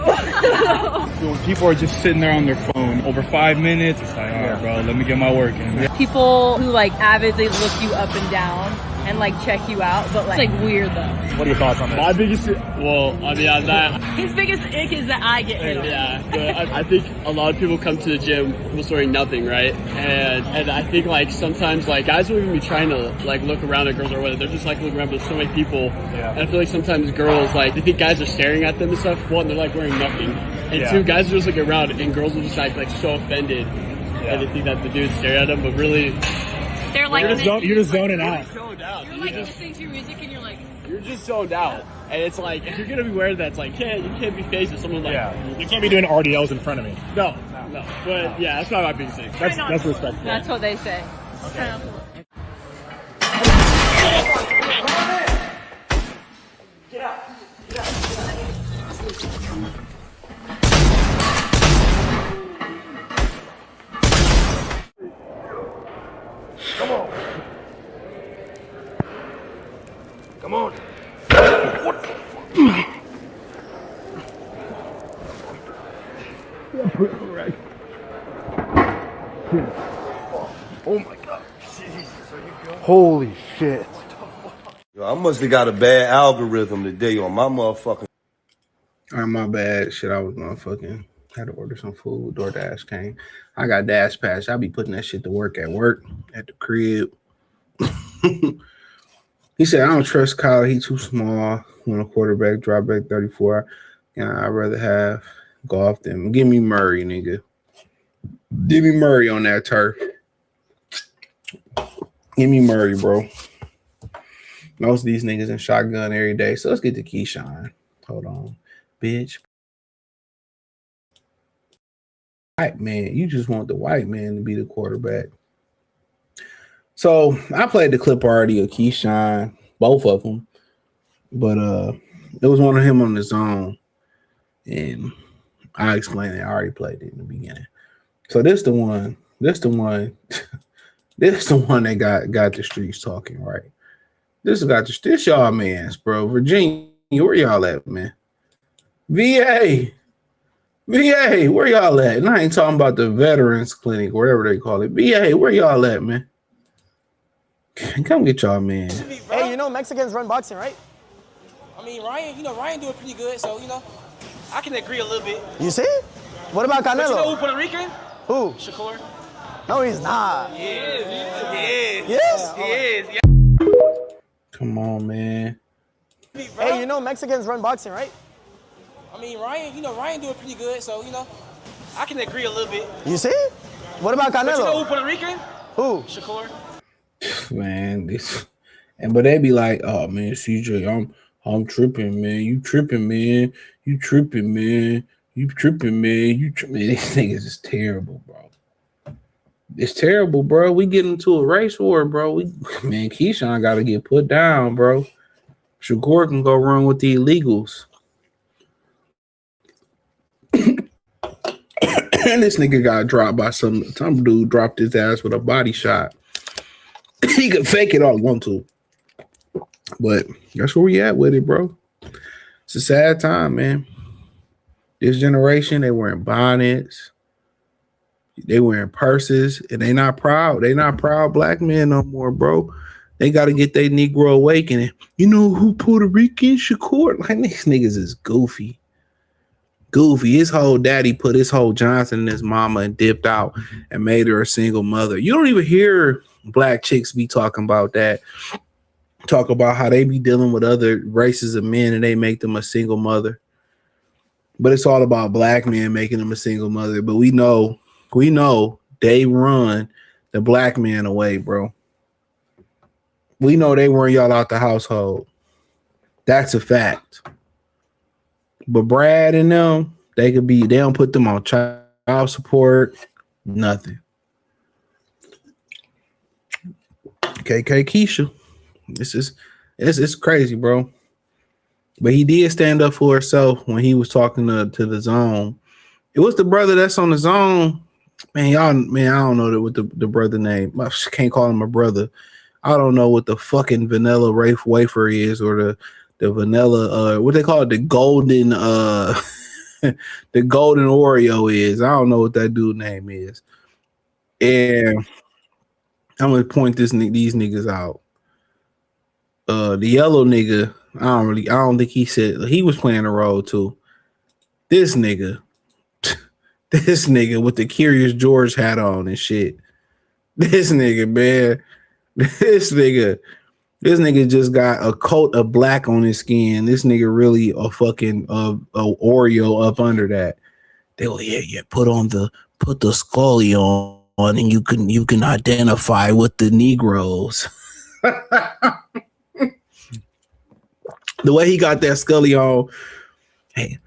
When people are just sitting there on their phone over 5 minutes, it's like, all right, bro, let me get my work in. People who like avidly look you up and down and like check you out, but like it's like weird though. What are your thoughts on that? My biggest, His biggest ick is that I get hit on. Yeah, but I think a lot of people come to the gym almost wearing nothing, right? And I think like sometimes like guys will even be trying to like look around at girls or whatever. They're just like looking around, but so many people. Yeah. And I feel like sometimes girls like they think guys are staring at them and stuff. One, they're like wearing nothing, and two, guys are just looking around, and girls will just act like so offended, and they think that the dude's staring at them, but really. They're like you're just zoning out. You're like listening to your music and you're just zoned out. And it's like, if you're going to be wearing that, it's like, you can't be faced with someone like... You can't be doing RDLs in front of me. No. But, yeah, that's not my biggest thing. That's respectful. That's what they say. Okay. Get out. Come on. Come on. What the fuck? Oh my God. Jesus, are you good? Holy shit. Yo, I must have got a bad algorithm today on my motherfucking. All right, my bad. Shit, I was motherfucking had to order some food. DoorDash came. I got Dash Pass. I'll be putting that shit to work, at the crib. He said, I don't trust Kyler. He too small. When a quarterback drop back 34, I'd rather have golf than give me Murray, nigga. Give me Murray on that turf. Give me Murray, bro. Most of these niggas in shotgun every day. So let's get to Keyshawn. Hold on, bitch. White man, you just want the white man to be the quarterback. So I played the clip already of Keyshawn, both of them, but it was one of him on his own, and I explained it. I already played it in the beginning. So this the one that got the streets talking, right? This y'all mans, bro. Virginia, where y'all at, man? VA, where y'all at? And I ain't talking about the Veterans Clinic, whatever they call it. VA, where y'all at, man? Come get y'all, man. Hey, you know Mexicans run boxing, right? I mean, Ryan doing pretty good, so, I can agree a little bit. You see? What about Canelo? But you know who Puerto Rican? Who? Shakur. No, he's not. He is. Yes? He is. Yeah. Come on, man. Hey, you know Mexicans run boxing, right? I mean, Ryan doing pretty good, so, I can agree a little bit. You see? What about Canelo? But you know who Puerto Rican? Who? Shakur. Man, but they be like, oh man, CJ, I'm tripping, man. You tripping, man. You tripping, man. You tripping, man. You tripping. These niggas is terrible, bro. It's terrible, bro. We get into a race war, bro. Man, Keyshawn got to get put down, bro. Shakur can go run with the illegals. And this nigga got dropped by some dude dropped his ass with a body shot. He could fake it all he want to. But that's where we at with it, bro. It's a sad time, man. This generation, they wearing bonnets. They wearing purses. And they not proud. They not proud black men no more, bro. They got to get their Negro awakening. You know who Puerto Rican? Shakur. Like, these niggas is goofy. His whole daddy put his whole Johnson in his mama and dipped out and made her a single mother. You don't even hear black chicks be talking about that. Talk about how they be dealing with other races of men and they make them a single mother. But it's all about black men making them a single mother. But we know they run the black man away, bro. We know they run y'all out the household. That's a fact. But Brad and them, they don't put them on child support, nothing. KK Keisha. It's crazy, bro. But he did stand up for herself when he was talking to the Zone. It was the brother that's on the Zone. Man, I don't know what the brother name. I can't call him a brother. I don't know what the fucking vanilla wafer is, or the vanilla what they call it, the golden the golden Oreo is. I don't know what that dude name is. And I'm gonna point these niggas out. The yellow nigga, I don't think he said he was playing a role too. This nigga with the Curious George hat on and shit. This nigga, man. This nigga just got a coat of black on his skin. This nigga really a fucking a Oreo up under that. They go, yeah, put the Scully on and you can identify with the Negroes. The way he got that Scully on, hey,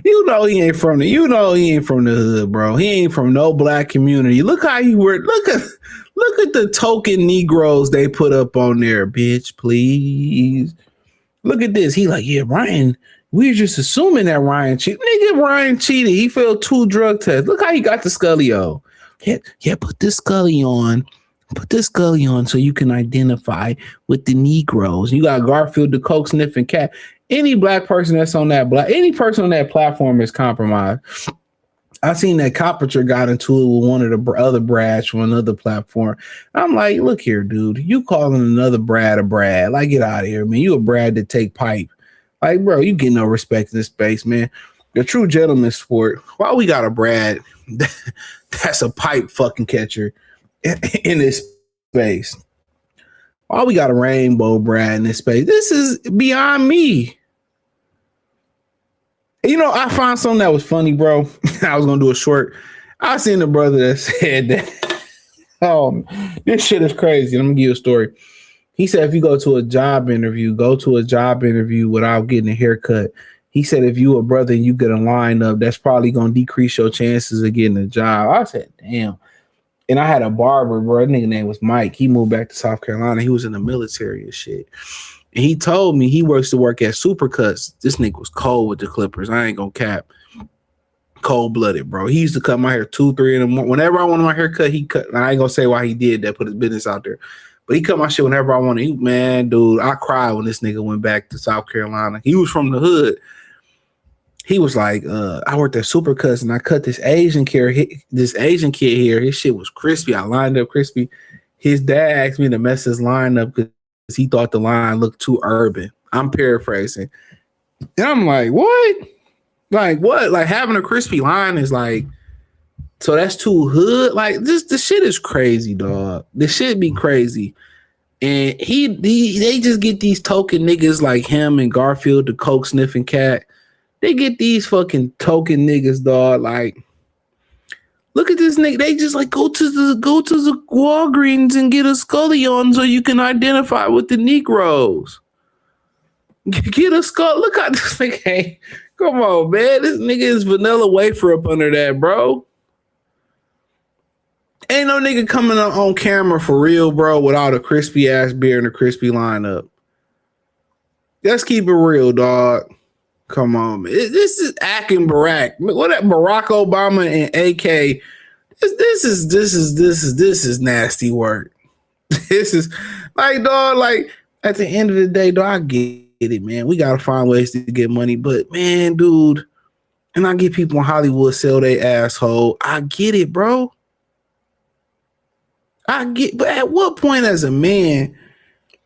you know he ain't from the hood, bro. He ain't from no black community. Look how he wear. Look at the token Negroes they put up on there, bitch. Please look at this. He like, yeah, Ryan. We're just assuming that Ryan cheated. Nigga, Ryan cheated. He failed 2 drug tests. Look how he got the Scully on. Yeah. Put this Scully on. Put this Scully on so you can identify with the Negroes. You got Garfield, the coke sniffing cat. Any black person that's on any person on that platform is compromised. I seen that Copperture got into it with one of the other Brads from another platform. I'm like, look here, dude. You calling another Brad a Brad? Like, get out of here, man. You a Brad to take pipe. Like, bro, you get no respect in this space, man. The true gentleman sport. Why we got a Brad that's a pipe fucking catcher in this space? Why we got a rainbow Brad in this space? This is beyond me. You know, I found something that was funny, bro. I was gonna do a short. I seen a brother that said that. Oh, this shit is crazy. I'm gonna give you a story. He said if you go to a job interview without getting a haircut. He said if you a brother and you get a lineup, that's probably gonna decrease your chances of getting a job. I said, damn. And I had a barber, bro. That nigga name was Mike. He moved back to South Carolina. He was in the military and shit. And he told me he works to work at Supercuts. This nigga was cold with the clippers. I ain't gonna cap. Cold-blooded, bro. He used to cut my hair 2-3 in the morning. Whenever I wanted my hair cut, he cut. And I ain't gonna say why he did that, put his business out there. But he cut my shit whenever I wanted. Man, dude, I cried when this nigga went back to South Carolina. He was from the hood. He was like, I worked at Supercuts and I cut this Asian kid here. His shit was crispy. I lined up crispy. His dad asked me to mess his line up because he thought the line looked too urban. I'm paraphrasing. And I'm like, what? Like, what? Like, having a crispy line is like, so that's too hood? Like, the shit is crazy, dog. This shit be crazy. And they just get these token niggas like him and Garfield, the coke sniffing cat. They get these fucking token niggas, dog. Like, look at this nigga. They just like go to the Walgreens and get a Scully on so you can identify with the Negroes. Get a skull. Look at this nigga. Hey, come on, man. This nigga is vanilla wafer up under that, bro. Ain't no nigga coming on camera for real, bro, without a crispy ass beer and a crispy lineup. Let's keep it real, dog. Come on, man. This is Ak and Barack. What that Barack Obama and AK? This is nasty work. This is like, dog. Like at the end of the day, dog, I get it, man. We gotta find ways to get money, but man, dude, and I get people in Hollywood sell their asshole. I get it, bro. But at what point as a man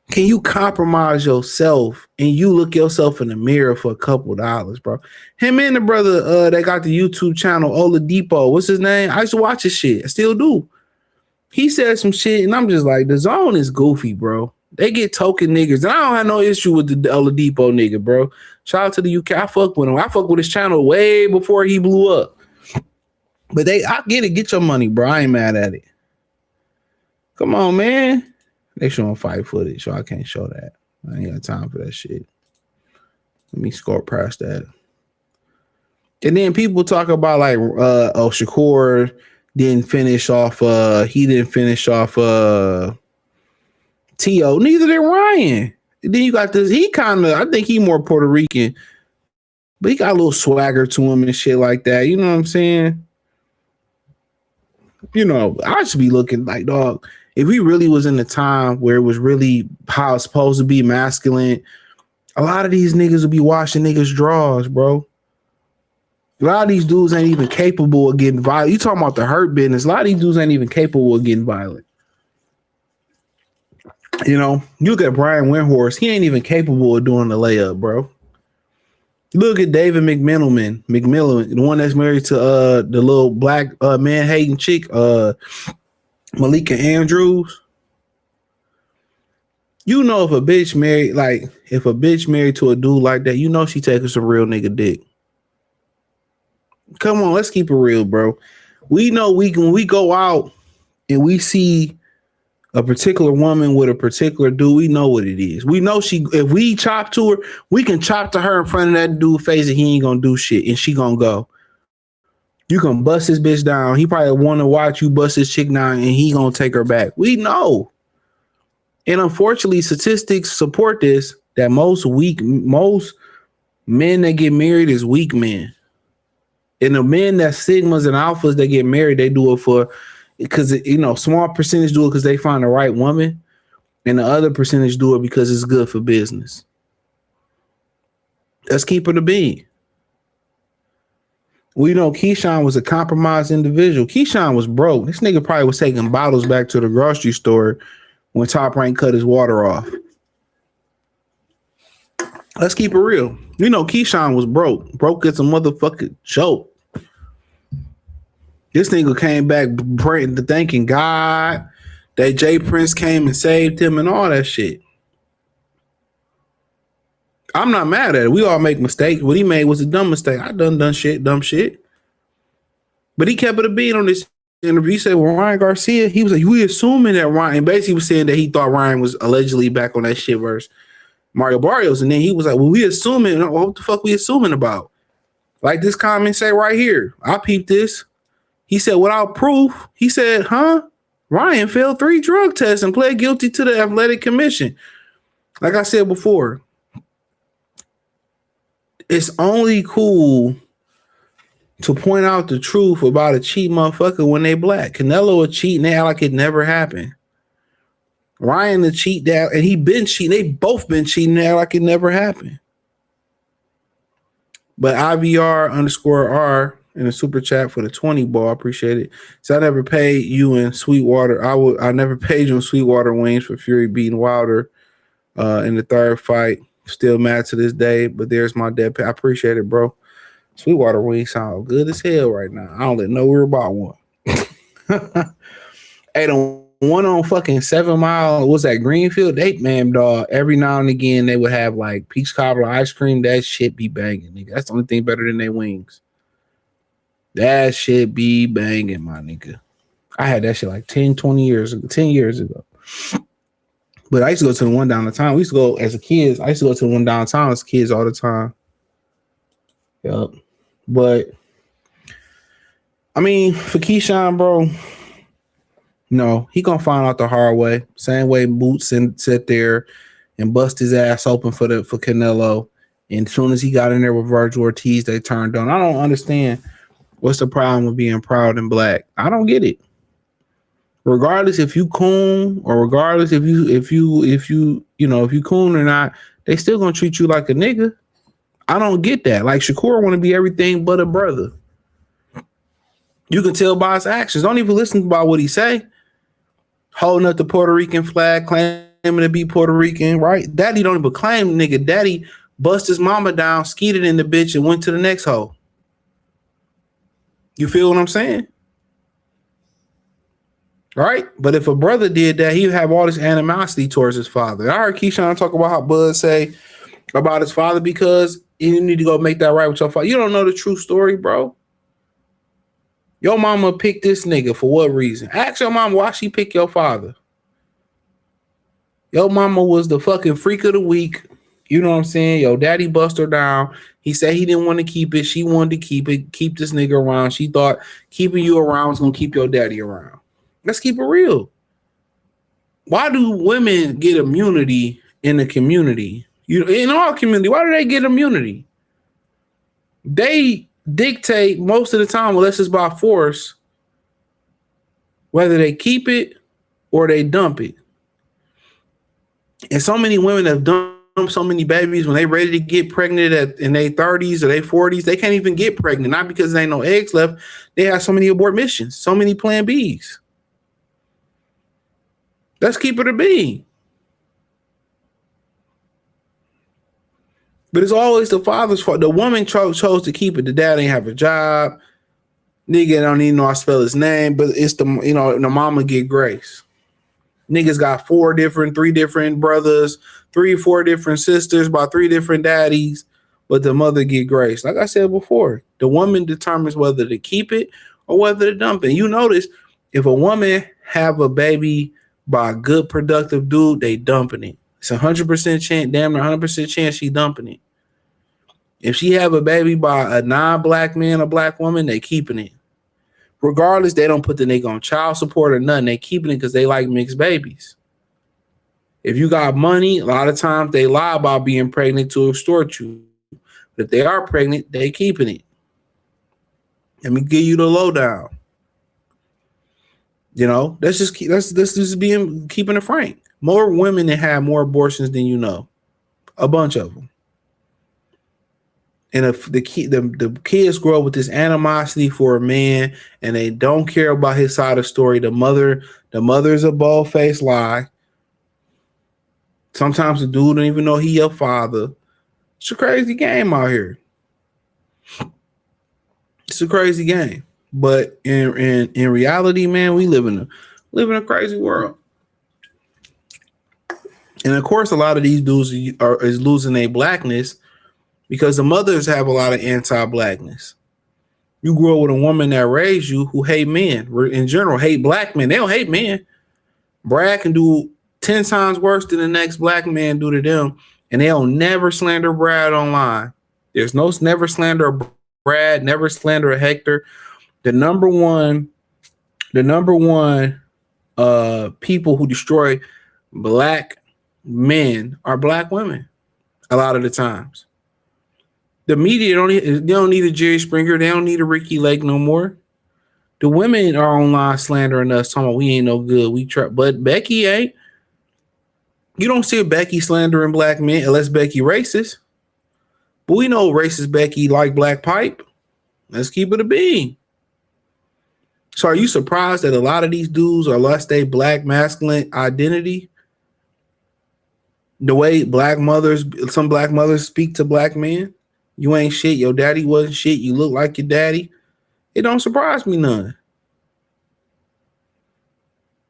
can you compromise yourself and you look yourself in the mirror for a couple dollars, bro? Him and the brother that got the YouTube channel, Oladipo, what's his name? I used to watch his shit. I still do. He said some shit, and I'm just like, the Zone is goofy, bro. They get token niggas. And I don't have no issue with the Oladipo nigga, bro. Shout out to the UK. I fuck with him. I fuck with his channel way before he blew up. But I get it. Get your money, bro. I ain't mad at it. Come on, man. They showing fight footage, so I can't show that. I ain't got time for that shit. Let me scroll past that. And then people talk about like Shakur didn't finish off he didn't finish off T.O. Neither did Ryan. And then you got this, he kind of, I think he more Puerto Rican, but he got a little swagger to him and shit like that. You know what I'm saying? You know, I should be looking like, dog, if we really was in the time where it was really how it's supposed to be masculine, a lot of these niggas would be washing niggas' drawers, bro. A lot of these dudes ain't even capable of getting violent. You talking about the hurt business. A lot of these dudes ain't even capable of getting violent. You know, you look at Brian Windhorst, he ain't even capable of doing the layup, bro. Look at David McMillan, the one that's married to the little black man-hating chick, Malika Andrews. You know, if a bitch married to a dude like that, you know she taking some real nigga dick. Come on, let's keep it real, bro. We know when we go out and we see a particular woman with a particular dude, we know what it is. We know if we chop to her, we can chop to her in front of that dude's face and he ain't gonna do shit and she gonna go. You can bust this bitch down. He probably want to watch you bust this chick down and he gonna take her back. We know. And unfortunately, statistics support this, that most men that get married is weak men. And the men that sigmas and alphas that get married, they do it because, you know, small percentage do it because they find the right woman. And the other percentage do it because it's good for business. Let's keep it a bean. We know Keyshawn was a compromised individual. Keyshawn was broke. This nigga probably was taking bottles back to the grocery store when Top Rank cut his water off. Let's keep it real. You know, Keyshawn was broke. Broke as a motherfucking joke. This nigga came back praying, thanking God that Jay Prince came and saved him and all that shit. I'm not mad at it. We all make mistakes. What he made was a dumb mistake. I done shit, dumb shit. But he kept it a beat on this interview. He said, well, Ryan Garcia, he was like, we assuming that Ryan, basically was saying that he thought Ryan was allegedly back on that shit versus Mario Barrios. And then he was like, well, we assuming, what the fuck we assuming about? Like this comment say right here. I peeped this. He said, without proof, he said, Ryan failed 3 drug tests and pled guilty to the athletic commission. Like I said before, it's only cool to point out the truth about a cheat motherfucker when they black. Canelo a cheat and they act like it never happened. Ryan the cheat that, and he been cheating. They both been cheating and act like it never happened. But IVR_R in the super chat for the 20 ball. I appreciate it. So I never paid you in Sweetwater. I never paid you in Sweetwater wings for Fury beating Wilder in the 3rd fight. Still mad to this day, but there's my dead pay. I appreciate it, bro. Sweetwater wings sound good as hell right now. I don't let nowhere about one. Hey, the one on fucking 7 Mile, what's that, Greenfield? They, man, dog, every now and again, they would have like peach cobbler ice cream. That shit be banging, nigga. That's the only thing better than their wings. That shit be banging, my nigga. I had that shit like 10 years ago. But I used to go to the one downtown. We used to go as a kids. I used to go to the one downtown as kids all the time. Yep. But I mean, for Keyshawn, bro, no, he gonna find out the hard way. Same way Boots and sit there and bust his ass open for Canelo. And as soon as he got in there with Virgil Ortiz, they turned on. I don't understand what's the problem with being proud and black. I don't get it. Regardless if you coon or regardless if you coon or not, they still gonna treat you like a nigga. I don't get that. Like Shakur want to be everything but a brother. You can tell by his actions. Don't even listen about what he say. Holding up the Puerto Rican flag, claiming to be Puerto Rican, right? Daddy don't even claim nigga. Daddy bust his mama down, skeeted in the bitch, and went to the next hoe. You feel what I'm saying? Right? But if a brother did that, he'd have all this animosity towards his father. I heard Keyshawn talk about how Bud say about his father because you need to go make that right with your father. You don't know the true story, bro. Your mama picked this nigga for what reason? Ask your mama why she picked your father. Your mama was the fucking freak of the week. You know what I'm saying? Your daddy bust her down. He said he didn't want to keep it. She wanted to keep it. Keep this nigga around. She thought keeping you around was going to keep your daddy around. Let's keep it real. Why do women get immunity in the community? In our community, why do they get immunity? They dictate most of the time, unless it's by force, whether they keep it or they dump it. And so many women have dumped so many babies when they ready to get pregnant in their 30s or their 40s. They can't even get pregnant, not because there ain't no eggs left. They have so many abort missions, so many plan Bs. Let's keep it a B. But it's always the father's fault. The woman chose to keep it. The dad ain't have a job. Nigga don't even know how to spell his name, but it's the mama get grace. Niggas got 3 different brothers, 3 or 4 different sisters by 3 different daddies, but the mother get grace. Like I said before, the woman determines whether to keep it or whether to dump it. You notice if a woman have a baby by a good productive dude, they dumping it. It's 100% chance, damn near 100% chance she dumping it. If she have a baby by a non-black man or black woman, they keeping it. Regardless, they don't put the nigga on child support or nothing. They keeping it because they like mixed babies. If you got money, a lot of times they lie about being pregnant to extort you. But if they are pregnant, they keeping it. Let me give you the lowdown. Let's just keeping it frank. More women that have more abortions than you know. A bunch of them. And if the kids grow up with this animosity for a man and they don't care about his side of the story, the mother's a bald-faced lie. Sometimes the dude don't even know he your father. It's a crazy game out here. It's a crazy game. But in reality, man, we live in a crazy world. And of course, a lot of these dudes is losing their blackness because the mothers have a lot of anti-blackness. You grow up with a woman that raised you who hate men. In general, hate black men. They don't hate men. Brad can do 10 times worse than the next black man do to them, and they'll never slander Brad online. There's never slander Brad, never slander a Hector. The number one people who destroy black men are black women a lot of the times. The media don't need a Jerry Springer. They don't need a Ricky Lake no more. The women are online slandering us, talking about we ain't no good. We try, but Becky ain't. You don't see Becky slandering black men unless Becky racist. But we know racist Becky like black pipe. Let's keep it a bean. So are you surprised that a lot of these dudes are lost their black masculine identity? The way some black mothers speak to black men. You ain't shit. Your daddy wasn't shit. You look like your daddy. It don't surprise me none.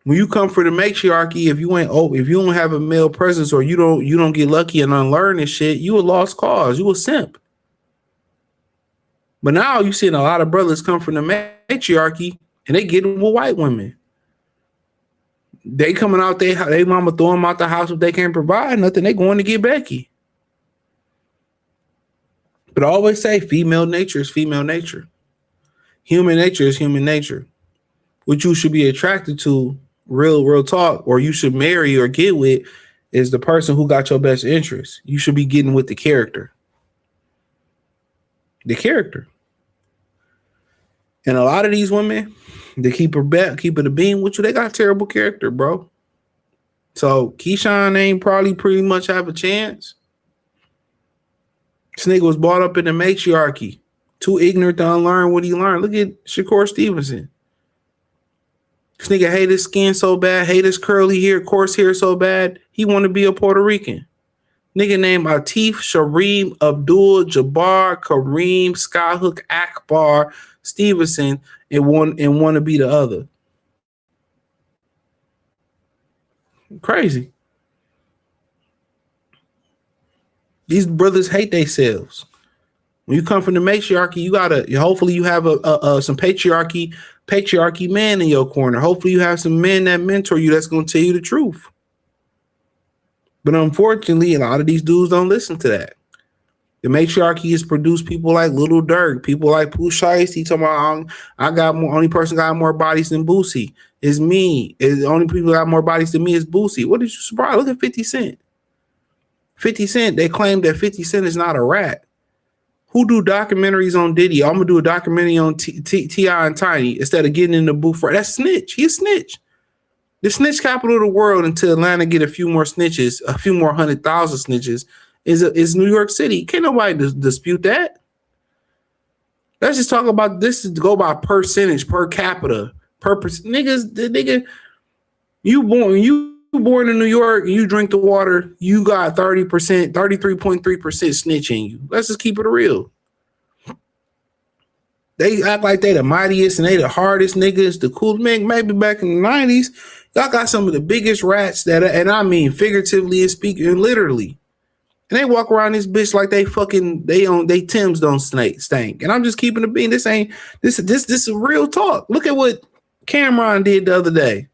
When you come for the matriarchy, if you don't have a male presence or you don't get lucky and unlearn this shit, you a lost cause. You a simp. But now you seeing a lot of brothers come from the matriarchy and they get them with white women. They coming out, they mama throw them out the house if they can't provide nothing. They going to get Becky. But I always say female nature is female nature. Human nature is human nature. What you should be attracted to, real talk, or you should marry or get with is the person who got your best interest. You should be getting with the character. The character. And a lot of these women, they keep it a beam with you. They got terrible character, bro. So Keyshawn ain't probably pretty much have a chance. This nigga was brought up in the matriarchy. Too ignorant to unlearn what he learned. Look at Shakur Stevenson. This nigga hate his skin so bad, hate his curly hair, coarse hair so bad, he want to be a Puerto Rican. Nigga named Atif Shareem Abdul Jabbar Kareem Skyhook Akbar Stevenson and want to be the other. Crazy. These brothers hate themselves. When you come from the matriarchy, you gotta. Hopefully, you have some patriarchy man in your corner. Hopefully, you have some men that mentor you. That's gonna tell you the truth. But unfortunately, a lot of these dudes don't listen to that. The matriarchy has produced people like Little Durk, people like Pooh Shiesty. Talking about I got more. Only person got more bodies than Boosie is me. Is the only people that got more bodies than me is Boosie. What did you surprise? Look at 50 Cent. 50 Cent. They claim that 50 Cent is not a rat. Who do documentaries on Diddy? I'm gonna do a documentary on T.I. and Tiny instead of getting in the booth for that's snitch. He's a snitch. The snitch capital of the world until Atlanta get a few more snitches, a few more 100,000 snitches is New York City. Can't nobody dispute that. Let's just talk about this. Go by percentage per capita. Nigga, you born in New York and you drink the water, you got 30%, 33.3% snitch in you. Let's just keep it real. They act like they the mightiest and they the hardest niggas, the cool men. Maybe back in the 90s, y'all got some of the biggest rats that, and I mean figuratively and speaking, literally. And they walk around this bitch like they Timbs don't stink. And I'm just keeping it being. This is real talk. Look at what Cameron did the other day.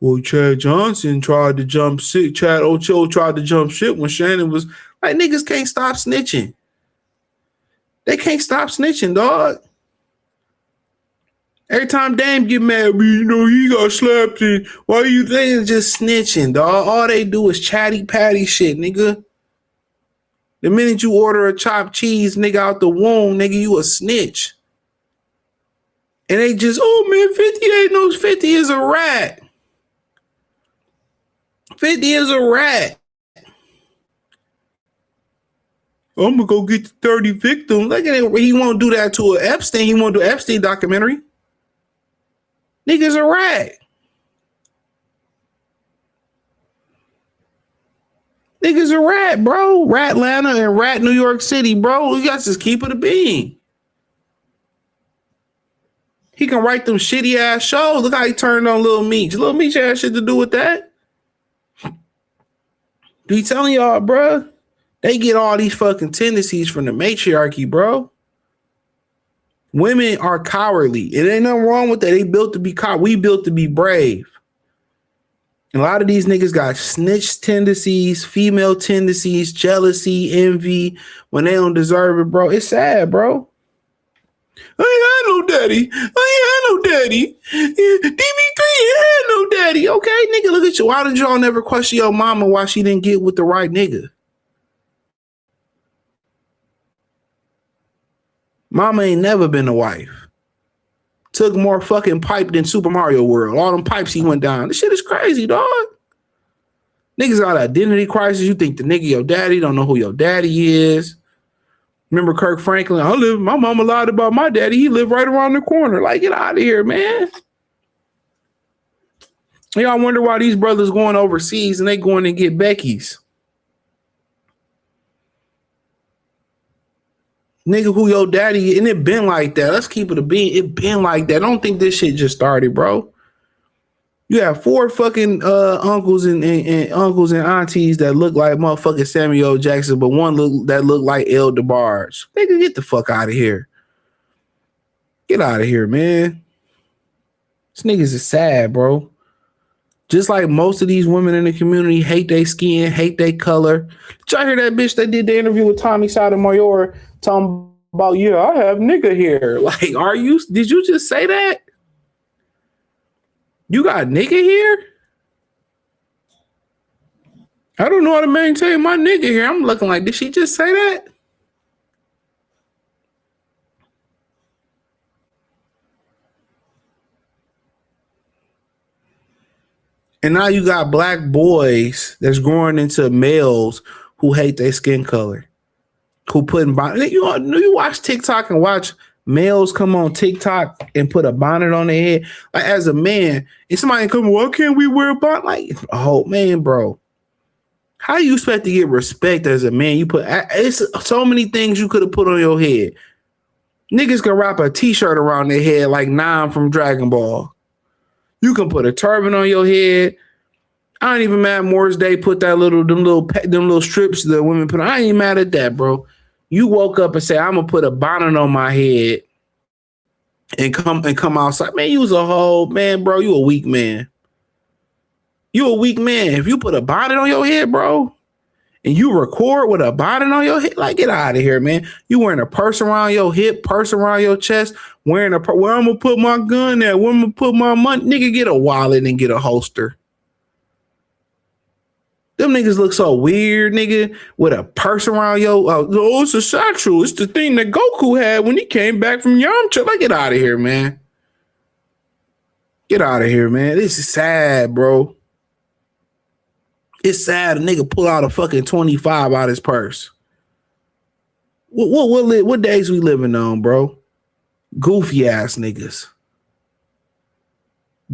Well, Chad Johnson tried to jump ship. Chad Ocho tried to jump ship when Shannon was like, niggas can't stop snitching. They can't stop snitching, dog. Every time Dame get mad, he got slapped in. Why you think it's just snitching, dog? All they do is chatty patty shit, nigga. The minute you order a chopped cheese, nigga, out the womb, nigga, you a snitch. And they just, oh man, 58 knows 50 is a rat. 50 is a rat. I'm gonna go get the 30 victims. Look at it. He won't do that to an Epstein. He won't do Epstein documentary. Nigga's a rat. Nigga's a rat, bro. Rat Atlanta and rat New York City, bro. You guys just keep it a bean. He can write them shitty ass shows. Look how he turned on Lil Meech. Lil Meech had shit to do with that. Be telling y'all, bro. They get all these fucking tendencies from the matriarchy, bro. Women are cowardly. It ain't nothing wrong with that. They built to be we built to be brave. And a lot of these niggas got snitch tendencies, female tendencies, jealousy, envy when they don't deserve it, bro. It's sad, bro. I ain't had no daddy. DB3 ain't had no daddy. Okay, nigga, look at you. Why did y'all never question your mama why she didn't get with the right nigga? Mama ain't never been a wife. Took more fucking pipe than Super Mario World. All them pipes he went down. This shit is crazy, dog. Niggas got identity crisis. You think the nigga your daddy, don't know who your daddy is. Remember Kirk Franklin? My mama lied about my daddy. He lived right around the corner. Like, get out of here, man. Y'all wonder why these brothers going overseas and they going and get Becky's. Nigga, who your daddy, and it been like that. Let's keep it a bean. It been like that. I don't think this shit just started, bro. You have 4 fucking uncles and uncles and aunties that look like motherfucking Samuel L. Jackson, but one look like El DeBarge. Nigga, get the fuck out of here. Get out of here, man. This niggas is sad, bro. Just like most of these women in the community hate their skin, hate their color. Did y'all hear that bitch that did the interview with Tommy Sotomayor talking about, yeah, I have nigga hair? Like, did you just say that? You got nigga here? I don't know how to maintain my nigga here. I'm looking like, did she just say that? And now you got black boys that's growing into males who hate their skin color. Who putting bonnet. You watch TikTok and watch males come on TikTok and put a bonnet on their head. Like, as a man, if somebody come, why can't we wear a bonnet? Like, oh man, bro. How you expect to get respect as a man? It's so many things you could have put on your head. Niggas can wrap a t-shirt around their head like Nam from Dragon Ball. You can put a turban on your head. I ain't even mad Morris Day put them little strips that women put on. I ain't even mad at that, bro. You woke up and said, I'm gonna put a bonnet on my head and come outside. Man, you was a whole man, bro. You a weak man. You a weak man. If you put a bonnet on your head, bro, and you record with a bonnet on your head, like, get out of here, man. You wearing a purse around your hip, purse around your chest, wearing where I'm gonna put my gun at, where I'm gonna put my money. Nigga, get a wallet and get a holster. Them niggas look so weird, nigga, with a purse around oh, it's a satchel. It's the thing that Goku had when he came back from Yamcha. Like, get out of here, man. Get out of here, man. This is sad, bro. It's sad a nigga pull out a fucking 25 out his purse. What days we living on, bro? Goofy ass niggas.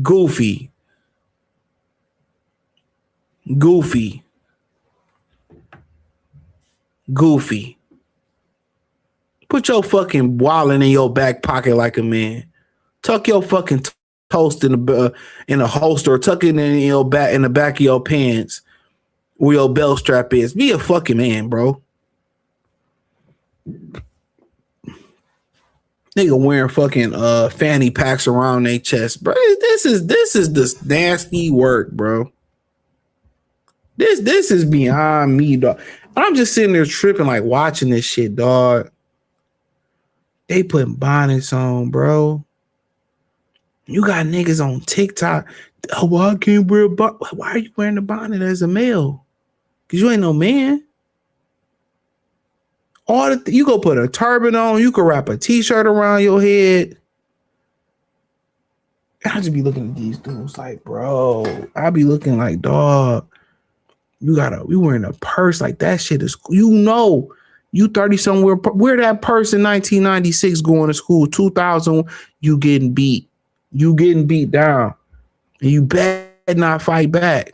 Goofy. Put your fucking wallet in your back pocket like a man. Tuck your fucking toast in a holster, or tuck it in your back, in the back of your pants where your belt strap is. Be a fucking man, bro. Nigga wearing fucking fanny packs around their chest, bro. This is this nasty work, bro. This is beyond me, dog. I'm just sitting there tripping, like, watching this shit, dog. They putting bonnets on, bro. You got niggas on TikTok. Oh, well, I can't wear a bonnet. Why are you wearing a bonnet as a male? Because you ain't no man. You go put a turban on. You can wrap a t-shirt around your head. I just be looking at these dudes like, bro. I be looking like, dog. You wearing a purse like that shit is, you 30 somewhere. Wear that purse in 1996 going to school. 2000, you getting beat. You getting beat down. And you better not fight back.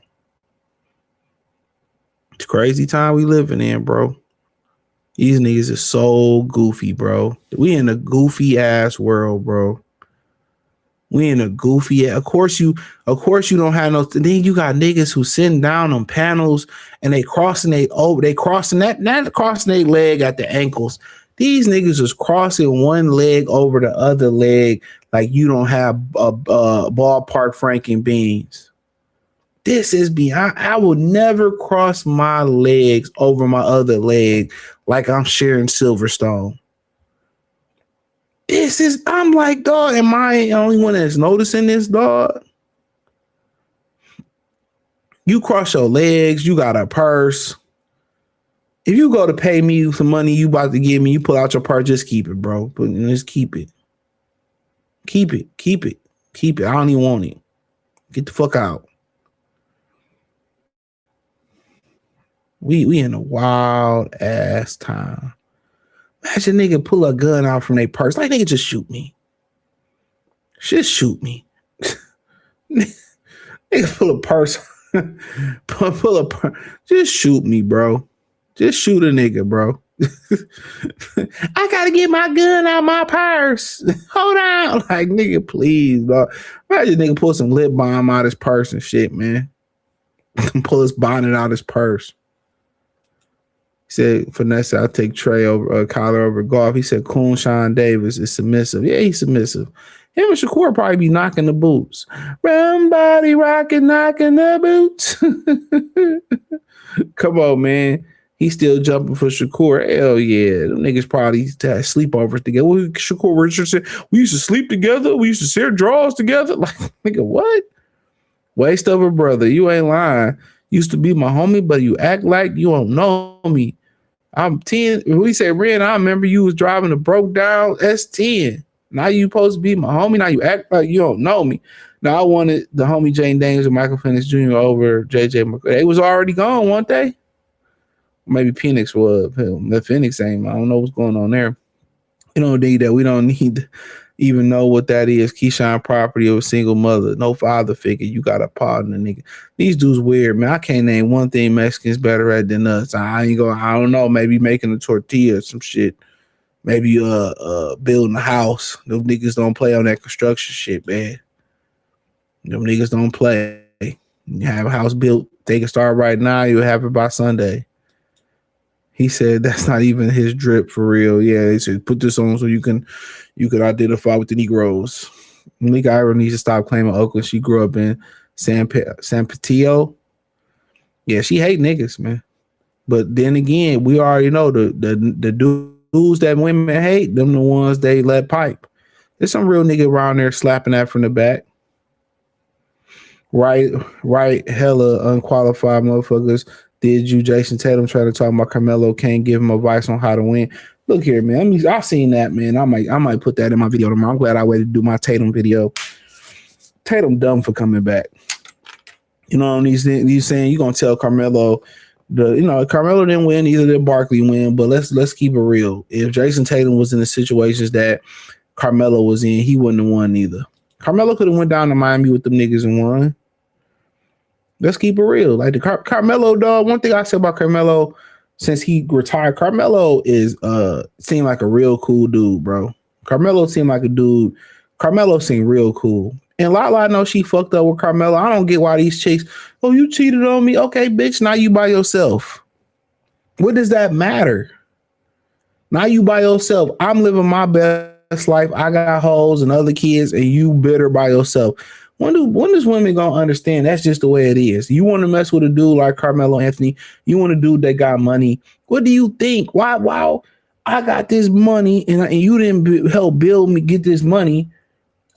It's crazy time we living in, bro. These niggas is so goofy, bro. We in a goofy ass world, bro. We in a goofy. Of course you don't have no. Then you got niggas who sitting down on panels and they crossing their leg at the ankles. These niggas is crossing one leg over the other leg like you don't have a ballpark Franken beans. This is beyond. I will never cross my legs over my other leg like I'm sharing Silverstone. I'm like, dog, am I the only one that's noticing this, dog? You cross your legs, you got a purse. If you go to pay me some money you about to give me, you pull out your purse, just keep it, bro. Just keep it. Keep it. I don't even want it. Get the fuck out. We in a wild ass time. Imagine nigga pull a gun out from their purse. Like, nigga, just shoot me. Just shoot me. Nigga pull a purse. pull a purse. Just shoot me, bro. Just shoot a nigga, bro. I gotta get my gun out my purse. Hold on. Like, nigga, please, bro. Imagine nigga pull some lip balm out his purse and shit, man. Pull his bonnet out his purse. He said, Vanessa, I'll take Trey over Kyler over golf. He said, Sean Davis is submissive. Yeah, he's submissive. Him and Shakur probably be knocking the boots. Round body rocking, knocking the boots. Come on, man. He's still jumping for Shakur. Hell yeah. Them niggas probably had sleepovers together. Shakur Richardson, we used to sleep together. We used to share drawers together. Like, nigga, what? Waste of a brother. You ain't lying. Used to be my homie, but you act like you don't know me. I'm 10. We say, Ren, I remember you was driving a broke down S10. Now you supposed to be my homie. Now you act like you don't know me. Now I wanted the homie Jane Daniels and Michael Penix Jr. over JJ McCarthy. They was already gone, weren't they? Maybe Penix was. The Phoenix ain't. I don't know what's going on there. You don't need that. We don't need to even know what that is. Keyshawn property of a single mother. No father figure. You got a partner, nigga. These dudes weird, man. I can't name one thing Mexicans better at than us. I don't know. Maybe making a tortilla or some shit. Maybe building a house. Those niggas don't play on that construction shit, man. Them niggas don't play. You have a house built. They can start right now. You'll have it by Sunday. He said that's not even his drip for real. Yeah, he said put this on so you can identify with the Negroes. Malika Ira needs to stop claiming Oakland. She grew up in San Patio. Yeah, she hate niggas, man. But then again, we already know the dudes that women hate, them the ones they let pipe. There's some real nigga around there slapping that from the back. Right, hella unqualified motherfuckers. Did you, Jason Tatum, try to talk about Carmelo? Can't give him advice on how to win. Look here, man. I've seen that, man. I might put that in my video tomorrow. I'm glad I waited to do my Tatum video. Tatum dumb for coming back. You know, he's saying you're gonna tell Carmelo Carmelo didn't win, either did Barkley win, but let's keep it real. If Jason Tatum was in the situations that Carmelo was in, he wouldn't have won either. Carmelo could have went down to Miami with them niggas and won. Let's keep it real. Like the Carmelo, dog. One thing I said about Carmelo since he retired, Carmelo is seemed like a real cool dude, bro. Carmelo seemed like a dude. Carmelo seemed real cool. And Lala, I know she fucked up with Carmelo. I don't get why these chicks, oh, you cheated on me. Okay, bitch, now you by yourself. What does that matter? Now you by yourself. I'm living my best life. I got hoes and other kids, and you bitter by yourself. When is women gonna understand that's just the way it is? You want to mess with a dude like Carmelo Anthony? You want a dude that got money? What do you think? Why? Wow, I got this money, and you didn't help build me get this money.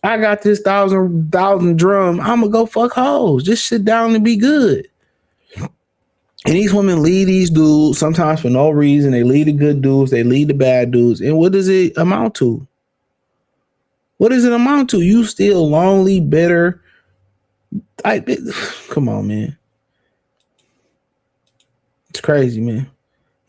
I got this thousand drum. I'm gonna go fuck hoes. Just sit down and be good. And these women lead these dudes sometimes for no reason. They lead the good dudes. They lead the bad dudes. And what does it amount to? What does it amount to? You still lonely, bitter. Come on, man. It's crazy, man.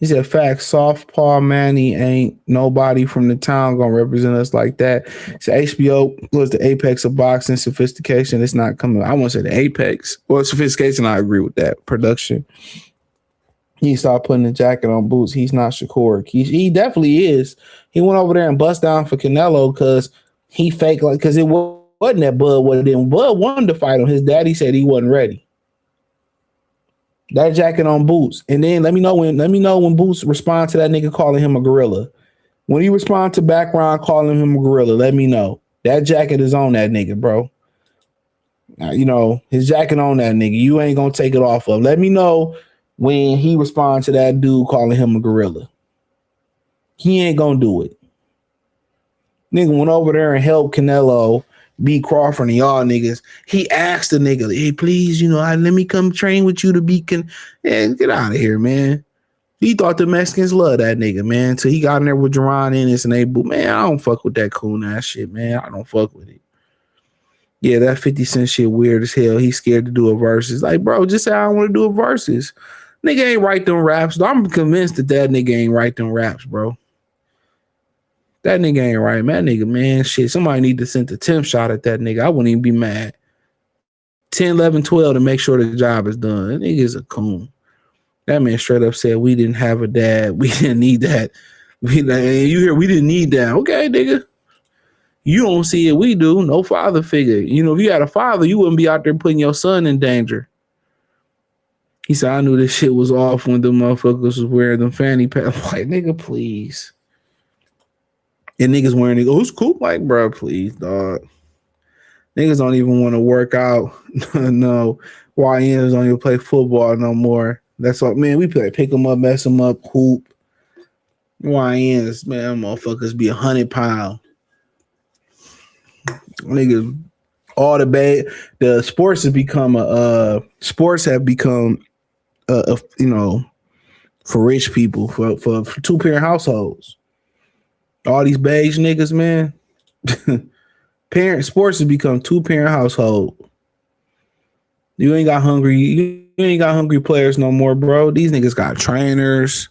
He said, facts, soft Paul Manny ain't nobody from the town gonna represent us like that. So HBO was the apex of boxing sophistication. It's not coming. I want to say the apex. Well, sophistication, I agree with that. Production. He started putting the jacket on boots. He's not Shakur. He definitely is. He went over there and bust down for Canelo because he faked, like, because it wasn't that Bud wasn't. Bud wanted to fight him. His daddy said he wasn't ready. That jacket on Boots. And then let me know when Boots respond to that nigga calling him a gorilla. When he respond to background calling him a gorilla, let me know. That jacket is on that nigga, bro. His jacket on that nigga. You ain't gonna take it off of. Let me know when he responds to that dude calling him a gorilla. He ain't gonna do it. Nigga went over there and helped Canelo beat Crawford and y'all niggas. He asked the nigga, hey, please, let me come train with you to be get out of here, man. He thought the Mexicans loved that nigga, man. So he got in there with Jerron Ennis and they man, I don't fuck with that cool ass shit, man. I don't fuck with it. Yeah, that 50 Cent shit weird as hell. He's scared to do a versus. Like, bro, just say I want to do a versus. Nigga ain't write them raps. I'm convinced that nigga ain't write them raps, bro. That nigga ain't right, man. That nigga, man, shit. Somebody need to send the 10th shot at that nigga. I wouldn't even be mad. 10, 11, 12 to make sure the job is done. That nigga is a coon. That man straight up said, we didn't have a dad. We didn't need that. We didn't need that. Okay, nigga. You don't see it. We do. No father figure. If you had a father, you wouldn't be out there putting your son in danger. He said, I knew this shit was off when the motherfuckers was wearing them fanny packs. Like, nigga, please. And niggas wearing it. Oh, it's cool. Like, bro, please, dog. Niggas don't even want to work out. No. YNs don't even play football no more. That's all. Man, we pick them up, mess them up, hoop. YNs, man, motherfuckers be 100 pounds. Niggas, all the sports have become for rich people, for two-parent households. All these beige niggas, man. Sports has become two-parent household. You ain't got hungry players no more, bro. These niggas got trainers.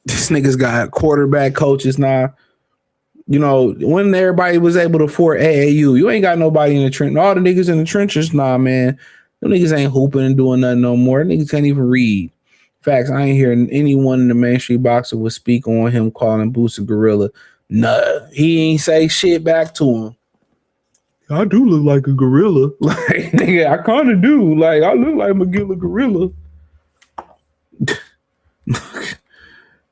These niggas got quarterback coaches now. When everybody was able to afford AAU, you ain't got nobody in the trench. All the niggas in the trenches, nah, man. Them niggas ain't hooping and doing nothing no more. Niggas can't even read. Facts, I ain't hearing anyone in the mainstream boxer would speak on him calling Boots a gorilla. Nah, he ain't say shit back to him. I do look like a gorilla. Like, nigga, I kind of do. Like, I look like Magilla Gorilla.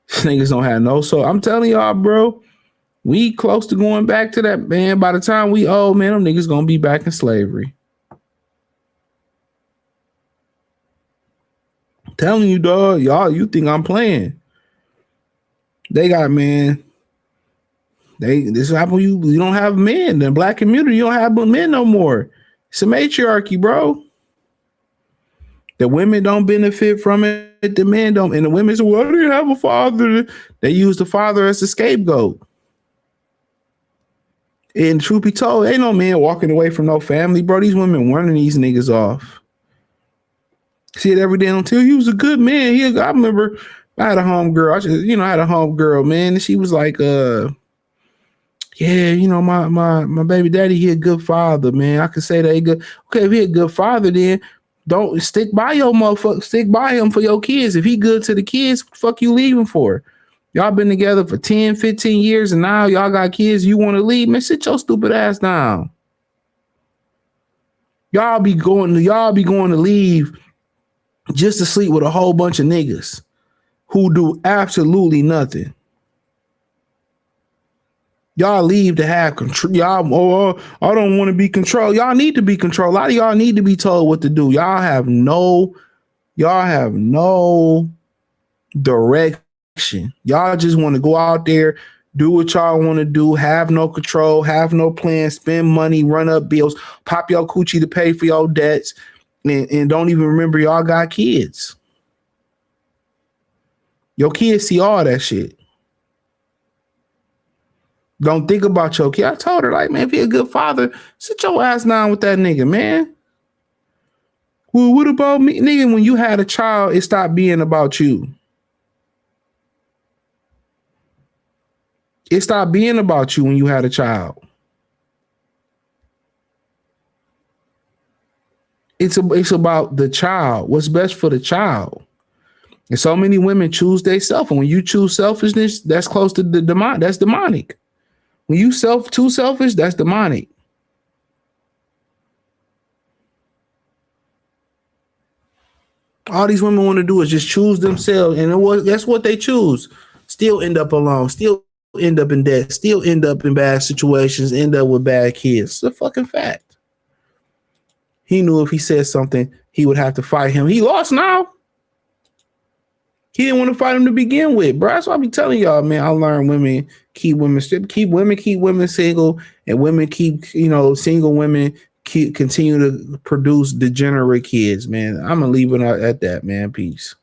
Niggas don't have no soul. I'm telling y'all, bro, we close to going back to that, man. By the time we old, man, them niggas gonna be back in slavery. I'm telling you, dog, y'all, you think I'm playing. They got, man, this happen. You don't have men. The black community, you don't have men no more. It's a matriarchy, bro. The women don't benefit from it. The men don't. And the women say, well, I didn't have a father. They use the father as a scapegoat. And truth be told, ain't no man walking away from no family, bro. These women running these niggas off. See it every day until he was a good man. I remember I had a homegirl. I had a homegirl, man. And she was like, yeah, my baby daddy, he a good father, man. I could say that he good. Okay, if he a good father, then don't stick by your motherfucker. Stick by him for your kids. If he good to the kids, what the fuck you leaving for? Y'all been together for 10, 15 years, and now y'all got kids. You want to leave? Man, sit your stupid ass down. Y'all be going to leave just to sleep with a whole bunch of niggas who do absolutely nothing. Y'all leave to have control. Y'all, I don't want to be controlled. Y'all need to be controlled. A lot of y'all need to be told what to do. Y'all have no direction. Y'all just want to go out there, do what y'all want to do, have no control, have no plan, spend money, run up bills, pop your coochie to pay for your debts, and don't even remember y'all got kids. Your kids see all that shit. Don't think about your kid. I told her, like, man, if you're a good father, sit your ass down with that nigga, man. Well, what about me? Nigga, when you had a child, it stopped being about you. It stopped being about you when you had a child. It's about the child. What's best for the child. And so many women choose themselves. And when you choose selfishness, that's close to the demonic. That's demonic. When you too selfish, that's demonic. All these women want to do is just choose themselves, and that's what they choose. Still end up alone, still end up in debt, still end up in bad situations, end up with bad kids. It's a fucking fact. He knew if he said something, he would have to fight him. He lost now. He didn't want to fight him to begin with, bro. That's why I be telling y'all, man. I learned women keep women single, and women keep, single women continue to produce degenerate kids, man. I'm gonna leave it at that, man. Peace.